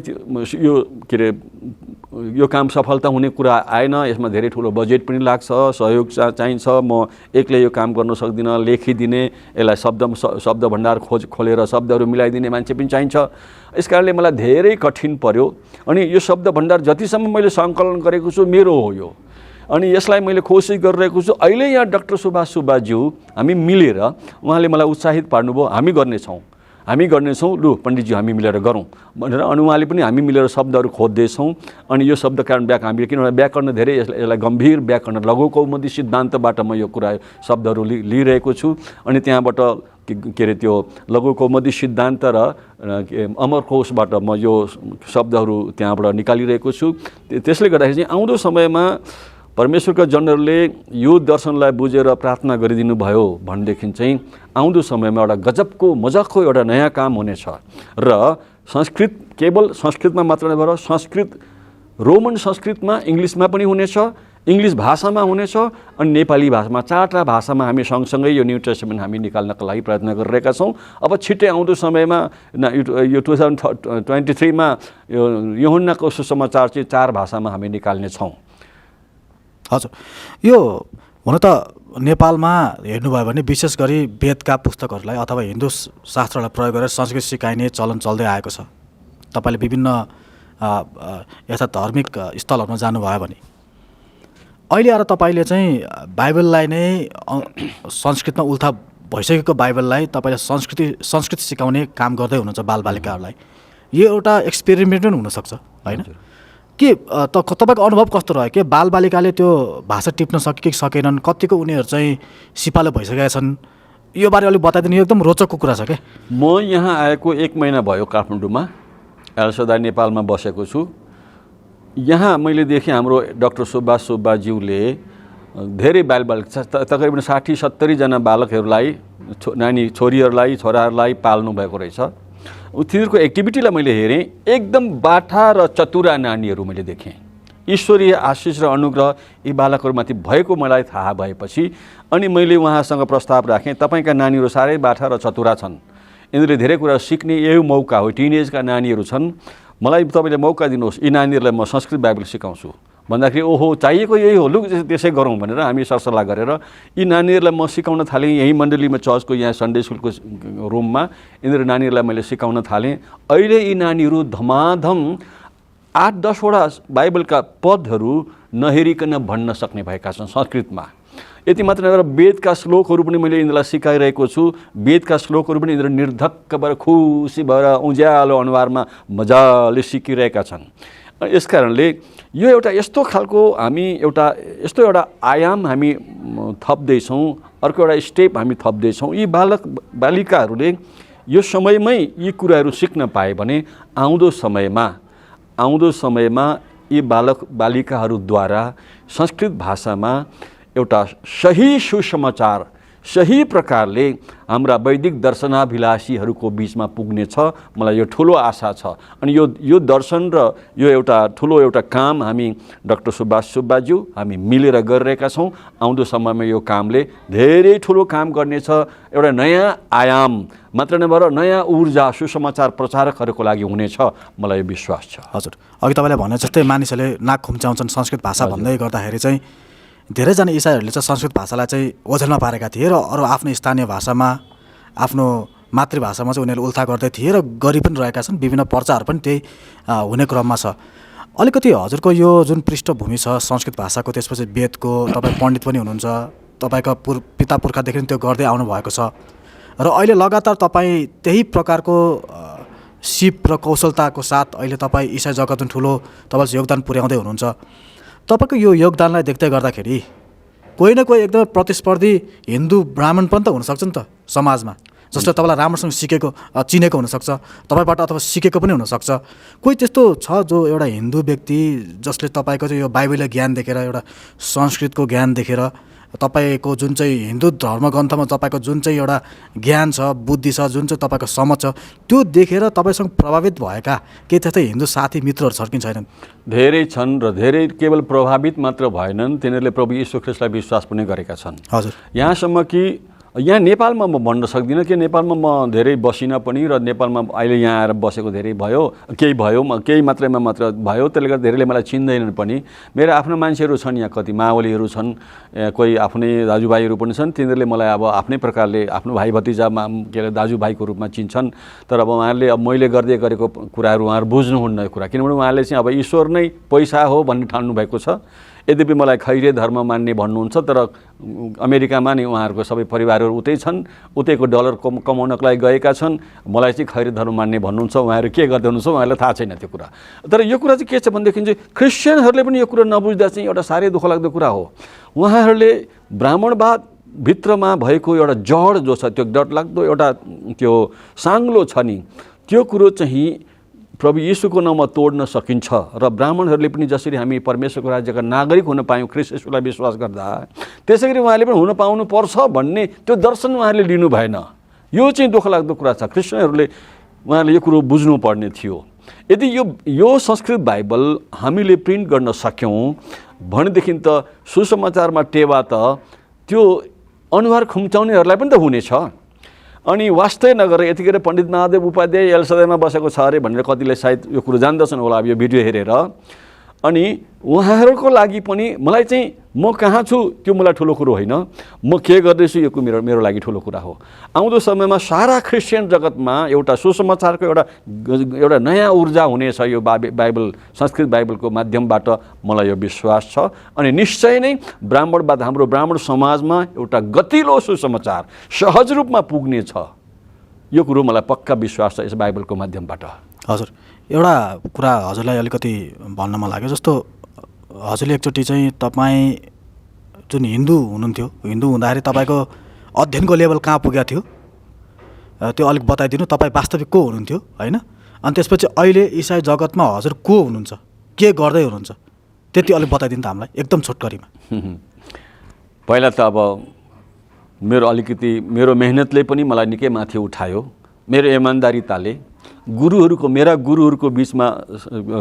यो काम सफलता हुने कुरा आएन, यसमा धेरै ठुलो बजेट पनि लाग्छ, सहयोग चाहिन्छ, म एक्लै यो काम गर्न सक्दिनँ, लेखिदिने, यसलाई शब्द भण्डार खोलेर शब्दहरू मिलाइदिने मान्छे पनि चाहिन्छ। यस कारणले मलाई धेरै कठिन पर्यो। अनि यो शब्द भण्डार जतिसम्म मैले सङ्कलन गरेको छु मेरो हो यो, अनि यसलाई मैले कोसिस गरिरहेको छु। अहिले यहाँ डाक्टर सुभाष सुब्बाज्यू हामी मिलेर उहाँले मलाई उत्साहित पार्नुभयो, हामी गर्नेछौँ, लु पण्डितजी हामी मिलेर गरौँ भनेर। अनि उहाँले पनि हामी मिलेर शब्दहरू खोज्दैछौँ। अनि यो शब्द कारण हामीले किनभने व्याकरण धेरै यसलाई गम्भीर व्याकरण लघुकौमुदी सिद्धान्तबाट म यो कुरा शब्दहरू लिइरहेको छु। अनि त्यहाँबाट त्यो लघुकौमुदी सिद्धान्त र अमरकोशबाट म यो शब्दहरू त्यहाँबाट निकालिरहेको छु। त्यसले गर्दाखेरि चाहिँ आउँदो समयमा परमेश्वरका जनहरूले यो दर्शनलाई बुझेर प्रार्थना गरिदिनु भयो भनेदेखि चाहिँ आउँदो समयमा एउटा गजबको मजाको एउटा नयाँ काम हुनेछ। र संस्कृत केवल संस्कृतमा मात्र नभएर संस्कृत रोमन संस्कृतमा इङ्ग्लिसमा पनि हुनेछ, इङ्ग्लिस भाषामा हुनेछ, अनि नेपाली भाषामा, चारवटा भाषामा हामी सँगसँगै यो न्यू टेस्टामेन्ट हामी निकाल्नका लागि प्रयत्न गरिरहेका छौँ। अब छिट्टै आउँदो समयमा यो 2023मा यो यूहन्नाको सुसमाचार चाहिँ 4 भाषामा हामी निकाल्नेछौँ। हजुर, यो हुन त नेपालमा हेर्नुभयो भने विशेष गरी वेदका पुस्तकहरूलाई अथवा हिन्दू शास्त्रलाई प्रयोग गरेर संस्कृत सिकाइने चलन चल्दै आएको छ। तपाईँले विभिन्न यस्ता धार्मिक स्थलहरूमा जानुभयो भने अहिले आएर तपाईँले चाहिँ बाइबललाई नै संस्कृतमा उल्था भइसकेको बाइबललाई तपाईँले संस्कृत सिकाउने काम गर्दै हुनुहुन्छ बालबालिकाहरूलाई। यो एउटा एक्सपेरिमेन्ट पनि हुनसक्छ होइन? के तपाईँको अनुभव कस्तो रह्यो? के बालबालिकाले त्यो भाषा टिप्न सके कि सकेनन्? कतिको उनीहरू चाहिँ सिपालु भइसकेका छन्? यो बारे अलिक बताइदिनु, एकदम रोचकको कुरा छ क्या। म यहाँ आएको 1 महिना भयो, काठमाडौँमा एलसदाई नेपालमा बसेको छु। यहाँ मैले देखेँ हाम्रो डाक्टर सुभाष सुब्बाज्यूले धेरै बालबालिका तकरिबन 60-70 जना बालकहरूलाई नानी छोरीहरूलाई छोराहरूलाई पाल्नु भएको रहेछ। तिनीहरूको एक्टिभिटीलाई मैले हेरेँ, एकदम बाठा र चतुरा नानीहरू मैले देखेँ। ईश्वरीय आशिष र अनुग्रह यी बालकहरूमाथि भएको मलाई थाहा भएपछि अनि मैले उहाँसँग प्रस्ताव राखेँ, तपाईँका नानीहरू साह्रै बाठा र चतुरा छन्, यिनीहरूले धेरै कुरा सिक्ने यही मौका हो, टिनेजका नानीहरू छन्, मलाई तपाईँले मौका दिनुहोस्, यी नानीहरूलाई म संस्कृत बाइबल सिकाउँछु भन्दाखेरि ओहो चाहिएको यही हो, लु त्यसै गरौँ भनेर हामी सरसल्लाह गरेर यी नानीहरूलाई म सिकाउन थालेँ। यही मण्डलीमा चर्चको यहाँ सन्डे स्कुलको रुममा यिनीहरू नानीहरूलाई मैले सिकाउन थालेँ। अहिले यी नानीहरू धमाधम 8-10 वटा बाइबलका पदहरू नहेरिकन भन्न सक्ने भएका छन् संस्कृतमा। यति मात्र नभएर वेदका श्लोकहरू पनि मैले यिनीहरूलाई सिकाइरहेको छु। वेदका श्लोकहरू पनि यिनीहरू निर्धक्क भएर खुसी भएर उज्यालो अनुहारमा मजाले सिकिरहेका छन्। यस कारणले यो एउटा यस्तो खालको हामी यस्तो एउटा आयाम हामी थप्दैछौँ, अर्को एउटा स्टेप हामी थप्दैछौँ। यी बालक बालिकाहरूले यो समयमै यी कुराहरू सिक्न पाए भने आउँदो समयमा यी बालक बालिकाहरूद्वारा संस्कृत भाषामा एउटा सही सुसमाचार सही प्रकारले हाम्रा वैदिक दर्शनाभिलाषीहरूको बिचमा पुग्नेछ। मलाई यो ठुलो आशा छ। अनि यो दर्शन र यो एउटा काम हामी डाक्टर सुभाष सुब्बाज्यू हामी मिलेर गरिरहेका छौँ। आउँदो समयमा यो कामले धेरै ठुलो काम गर्नेछ। एउटा नयाँ आयाम मात्र नभएर नयाँ ऊर्जा सुसमाचार प्रचारकहरूको लागि हुनेछ, मलाई यो विश्वास छ। हजुर, अघि तपाईँले भने जस्तै मानिसहरूले नाक खुम्च्याउँछन् संस्कृत भाषा भन्दै गर्दाखेरि चाहिँ धेरैजना इसाईहरूले चाहिँ संस्कृत भाषालाई चाहिँ ओझेलमा पारेका थिए र अरू आफ्नो स्थानीय भाषामा आफ्नो मातृभाषामा चाहिँ उनीहरूले उल्था गर्दै थिए र गरि पनि रहेका छन्। विभिन्न पर्चाहरू पनि त्यही हुने क्रममा छ। अलिकति हजुरको यो जुन पृष्ठभूमि छ संस्कृत भाषाको, त्यसपछि वेदको, तपाईँ पण्डित पनि हुनुहुन्छ, तपाईँका पिता पुर्खादेखि त्यो गर्दै आउनुभएको छ र अहिले लगातार तपाईँ त्यही प्रकारको सिप र कौशलताको साथ अहिले तपाईँ इसाई जगतमा ठुलो तपाईँले योगदान पुर्याउँदै हुनुहुन्छ। तपाईँको यो योगदानलाई देख्दै गर्दाखेरि कोही न कोही एकदमै प्रतिस्पर्धी हिन्दू ब्राह्मण पनि त हुनसक्छ नि त समाजमा, जसले तपाईँलाई राम्रोसँग चिनेको हुनसक्छ, तपाईँबाट अथवा सिकेको पनि हुनसक्छ। कोही त्यस्तो छ जो एउटा हिन्दू व्यक्ति जसले तपाईँको चाहिँ यो बाइबलीय ज्ञान देखेर, एउटा संस्कृतको ज्ञान देखेर, तपाईँको जुन चाहिँ हिन्दू धर्मग्रन्थमा तपाईँको जुन चाहिँ एउटा ज्ञान छ, बुद्धि छ, जुन चाहिँ तपाईँको समझ छ, त्यो देखेर तपाईँसँग प्रभावित भएका केही त्यस्तै हिन्दू साथी मित्रहरू छन् कि छैनन्? धेरै छन् र धेरै केवल प्रभावित मात्र भएनन्, तिनीहरूले प्रभु यीशु ख्रीष्टलाई विश्वास पनि गरेका छन्। हजुर, यहाँसम्म कि यहाँ नेपालमा म भन्न सक्दिनँ कि नेपालमा म धेरै बसिनँ पनि र नेपालमा अहिले यहाँ आएर बसेको धेरै भयो, केही मात्रमा मात्र भयो, त्यसले गर्दा धेरैले मलाई चिन्दैनन् पनि। मेरो आफ्नो मान्छेहरू छन् यहाँ, कति मावलीहरू छन्, कोही आफ्नै दाजुभाइहरू पनि छन्, तिनीहरूले मलाई अब आफ्नै प्रकारले आफ्नो भाइ भतिजामा के अरे दाजुभाइको रूपमा चिन्छन्। तर अब उहाँहरूले अब मैले गर्दै गरेको कुराहरू उहाँहरू बुझ्नुहुन्न कुरा, किनभने उहाँहरूले चाहिँ अब ईश्वर नै पैसा हो भन्ने ठान्नु भएको छ। यद्यपि मलाई खैरे धर्म मान्ने भन्नुहुन्छ, तर अमेरिकामा नि उहाँहरूको सबै परिवारहरू उतै छन्, उतैको डलर कमाउनको लागि गएका छन्। मलाई चाहिँ खैरे धर्म मान्ने भन्नुहुन्छ, उहाँहरू के गर्दै हुनुहुन्छ उहाँहरूलाई थाहा छैन त्यो कुरा। तर यो कुरा चाहिँ के छ भनेदेखि चाहिँ क्रिस्चियनहरूले पनि यो कुरा नबुझ्दा चाहिँ एउटा साह्रै दुःख लाग्दो कुरा हो। उहाँहरूले ब्राह्मणवाद भित्रमा भएको एउटा जड जो छ, त्यो डरलाग्दो एउटा त्यो साङ्लो छ नि, त्यो कुरो चाहिँ प्रभु यीशुको नाममा तोड्न सकिन्छ। र ब्राह्मणहरूले पनि जसरी हामी परमेश्वरको राज्यका नागरिक हुन पायौँ ख्रीष्ट येशूलाई विश्वास गर्दा, त्यसै गरी उहाँले पनि हुन पाउनुपर्छ भन्ने त्यो दर्शन उहाँहरूले लिनु भएन। यो चाहिँ दुःख लाग्दो कुरा छ। क्रिस्चियनहरूले उहाँहरूले यो कुरो बुझ्नुपर्ने थियो। यदि यो संस्कृत बाइबल हामीले प्रिन्ट गर्न सक्यौँ भनेदेखि त सुसमाचारमा टेवा त त्यो अनुहार खुम्चाउनेहरूलाई पनि त हुनेछ। अनि वास्तै नगरेर यतिखेर पण्डित महादेव उपाध्याय एलसदायमा बसेको छ अरे भनेर कतिले सायद यो कुरो जान्दछन् होला अब यो भिडियो हेरेर। अनि उहाँहरूको लागि पनि मलाई चाहिँ म कहाँ छु त्यो मलाई ठुलो कुरो होइन, म के गर्दैछु यो मेरो लागि ठुलो कुरा हो। आउँदो समयमा सारा क्रिस्चियन जगतमा एउटा सुसमाचारको एउटा नयाँ ऊर्जा हुनेछ यो बाइबल संस्कृत बाइबलको माध्यमबाट, मलाई यो विश्वास छ। अनि निश्चय नै ब्राह्मणवाद हाम्रो ब्राह्मण समाजमा एउटा गतिलो सुसमाचार सहज रूपमा पुग्ने छ, यो कुरो मलाई पक्का विश्वास छ यस बाइबलको माध्यमबाट। हजुर, एउटा कुरा हजुरलाई अलिकति भन्न मन लाग्यो। जस्तो हजुरले एकचोटि चाहिँ तपाईँ जुन हिन्दू हुनुहुन्थ्यो, हिन्दू हुँदाखेरि तपाईँको अध्ययनको लेभल कहाँ पुगेको थियो त्यो अलिक बताइदिनु। तपाईँ वास्तविक को हुनुहुन्थ्यो होइन? अनि त्यसपछि अहिले इसाई जगतमा हजुर को हुनुहुन्छ, के गर्दै हुनुहुन्छ, त्यति अलिक बताइदिनु त हामीलाई एकदम छोटकरीमा। पहिला त अब मेरो मेहनतले पनि मलाई निकै माथि उठायो, मेरो इमान्दारिताले मेरा गुरुहरूको बिचमा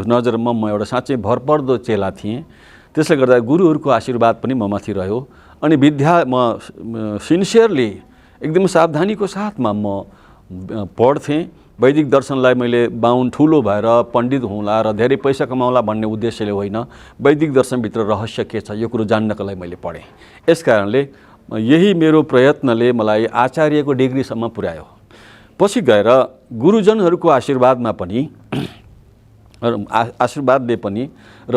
नजरमा म एउटा साँच्चै भरपर्दो चेला थिएँ। त्यसले गर्दा गुरुहरूको आशीर्वाद पनि म माथि रह्यो। अनि म सिन्सियरली एकदम सावधानीको साथमा म पढ्थेँ। वैदिक दर्शनलाई मैले ठुलो भएर पण्डित हुँला र धेरै पैसा कमाउला भन्ने उद्देश्यले होइन, वैदिक दर्शनभित्र रहस्य के छ यो कुरो जान्नको लागि मैले पढेँ। यस कारणले यही मेरो प्रयत्नले मलाई आचार्यको डिग्रीसम्म पुर्यायो। पछि गएर गुरुजनहरूको आशीर्वादले पनि र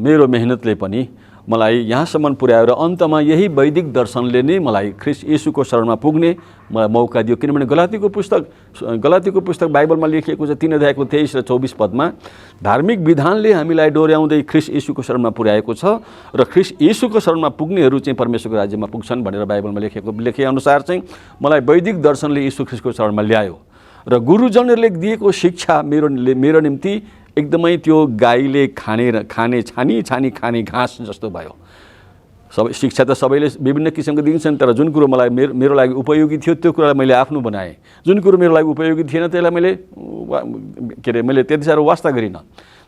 मेरो मेहनतले पनि मलाई यहाँसम्म पुर्यायो र अन्तमा यही वैदिक दर्शनले नै मलाई ख्रीष्ट येशूको शरणमा पुग्ने मलाई मौका दियो। किनभने गलातीको पुस्तक बाइबलमा लेखिएको छ 3 अध्यायको 23 र 24 पदमा धार्मिक विधानले हामीलाई डोर्याउँदै ख्रीष्ट येशूको शरणमा पुर्याएको छ र ख्रीष्ट येशूको शरणमा पुग्नेहरू चाहिँ परमेश्वरको राज्यमा पुग्छन् भनेर बाइबलमा लेखे अनुसार चाहिँ मलाई वैदिक दर्शनले येशू ख्रीष्टको शरणमा ल्यायो। र गुरुजनहरूले दिएको शिक्षा मेरो निम्ति एकदमै त्यो गाईले खाने छानी घाँस जस्तो भयो। शिक्षा त सबैले विभिन्न किसिमको दिन्छन्, तर जुन कुरो मलाई मेरो लागि उपयोगी थियो त्यो कुरालाई मैले आफ्नो बनाएँ। जुन कुरो मेरो लागि उपयोगी थिएन त्यसलाई मैले त्यति साह्रो वास्ता गरिनँ।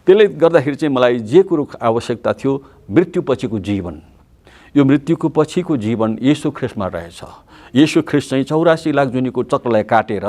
त्यसले गर्दाखेरि चाहिँ मलाई जे कुरो आवश्यकता थियो मृत्युपछिको जीवन, यो मृत्युको पछिको जीवन येशू ख्रीष्टमा रहेछ। येशू ख्रीष्ट चाहिँ 84 लाख जुनीको चक्रलाई काटेर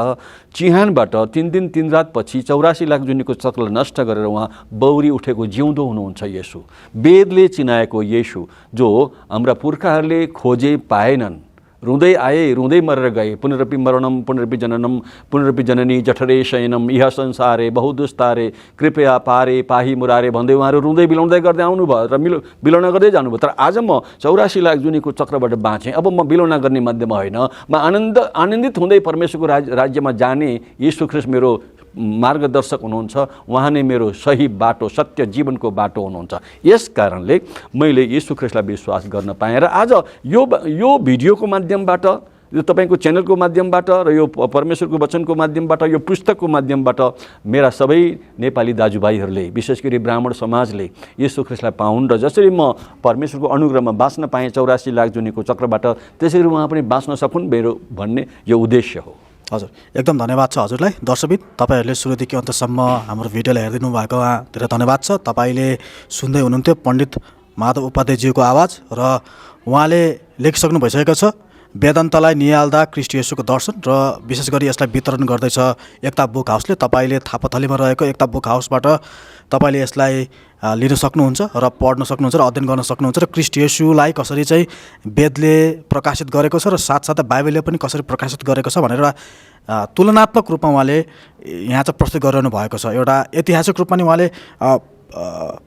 चिहानबाट 3 दिन 3 रात पछि 84 लाख जुनीको चक्रलाई नष्ट गरेर उहाँ बौरी उठेको जिउँदो हुनुहुन्छ येशू। वेदले चिनाएको येशू जो हाम्रा पुर्खाहरूले खोजे पाएनन्, रुँदै आए रुँदै मरेर गए। पुनरपि मरणम पुनरपि जननम पुनरपि जननी जठरे शयनम इह संसारे बहुदुस्तारे कृपया पारे पाही मुरारे भन्दै उहाँहरू रुँदै बिलाउँदै गर्दै आउनुभयो र बिलौना गर्दै जानुभयो। तर आज म 84 लाख जुनीको चक्रबाट बाँचेँ। अब म बिलौना गर्ने मध्येमा होइन, म आनन्दित हुँदै परमेश्वरको राज्यमा जाने येशू ख्रीष्ट मेरो मार्गदर्शक हुनुहुन्छ। उहाँ नै मेरो सही बाटो, सत्य जीवनको बाटो हुनुहुन्छ। यस कारणले मैले येशू ख्रीष्टलाई विश्वास गर्न पाएँ र आज यो भिडियोको माध्यमबाट, यो तपाईँको च्यानलको माध्यमबाट र यो परमेश्वरको वचनको माध्यमबाट, यो पुस्तकको माध्यमबाट मेरा सबै नेपाली दाजुभाइहरूले, विशेष गरी ब्राह्मण समाजले येशू ख्रीष्टलाई पाउन् र जसरी म परमेश्वरको अनुग्रहमा बाँच्न पाएँ 84 लाख जुनीको चक्रबाट, त्यसरी उहाँ पनि बाँच्न सकुन् मेरो भन्ने यो उद्देश्य हो। हजुर, एकदम धन्यवाद छ हजुरलाई। दर्शकबिन तपाईँहरूले सुरुदेखि अन्तसम्म हाम्रो भिडियोलाई हेरिदिनु भएकोमा धेरै धन्यवाद छ। तपाईँले सुन्दै हुनुहुन्थ्यो पण्डित माधव उपाध्यायज्यूको आवाज र उहाँले लेखिसक्नु भइसकेको छ वेदान्तलाई निहाल्दा ख्रीष्ट येशूको दर्शन र विशेष गरी यसलाई वितरण गर्दैछ एकता बुक हाउसले। तपाईँले थापाथलीमा रहेको एकता बुक हाउसबाट तपाईँले यसलाई लिन सक्नुहुन्छ र पढ्न सक्नुहुन्छ र अध्ययन गर्न सक्नुहुन्छ र ख्रीष्ट येशूलाई कसरी चाहिँ वेदले प्रकाशित गरेको छ र साथसाथै बाइबलले पनि कसरी प्रकाशित गरेको छ भनेर तुलनात्मक रूपमा उहाँले यहाँ चाहिँ प्रस्तुत गरिरहनु भएको छ। एउटा ऐतिहासिक रूपमा नि उहाँले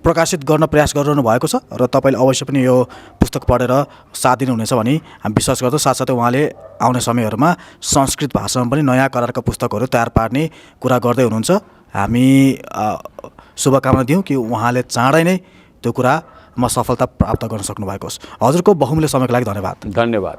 प्रकाशित गर्न प्रयास गरिरहनु भएको छ र तपाईँले अवश्य पनि यो पुस्तक पढेर साथ दिनुहुनेछ भनी हामी विश्वास गर्छौँ। साथसाथै उहाँले आउने समयहरूमा संस्कृत भाषामा पनि नयाँ करारका पुस्तकहरू तयार पार्ने कुरा गर्दै हुनुहुन्छ। हामी शुभकामना दियौँ कि उहाँले चाँडै नै त्यो कुरामा सफलता प्राप्त गर्न सक्नुभएको होस्। हजुरको बहुमूल्य समयको लागि धन्यवाद।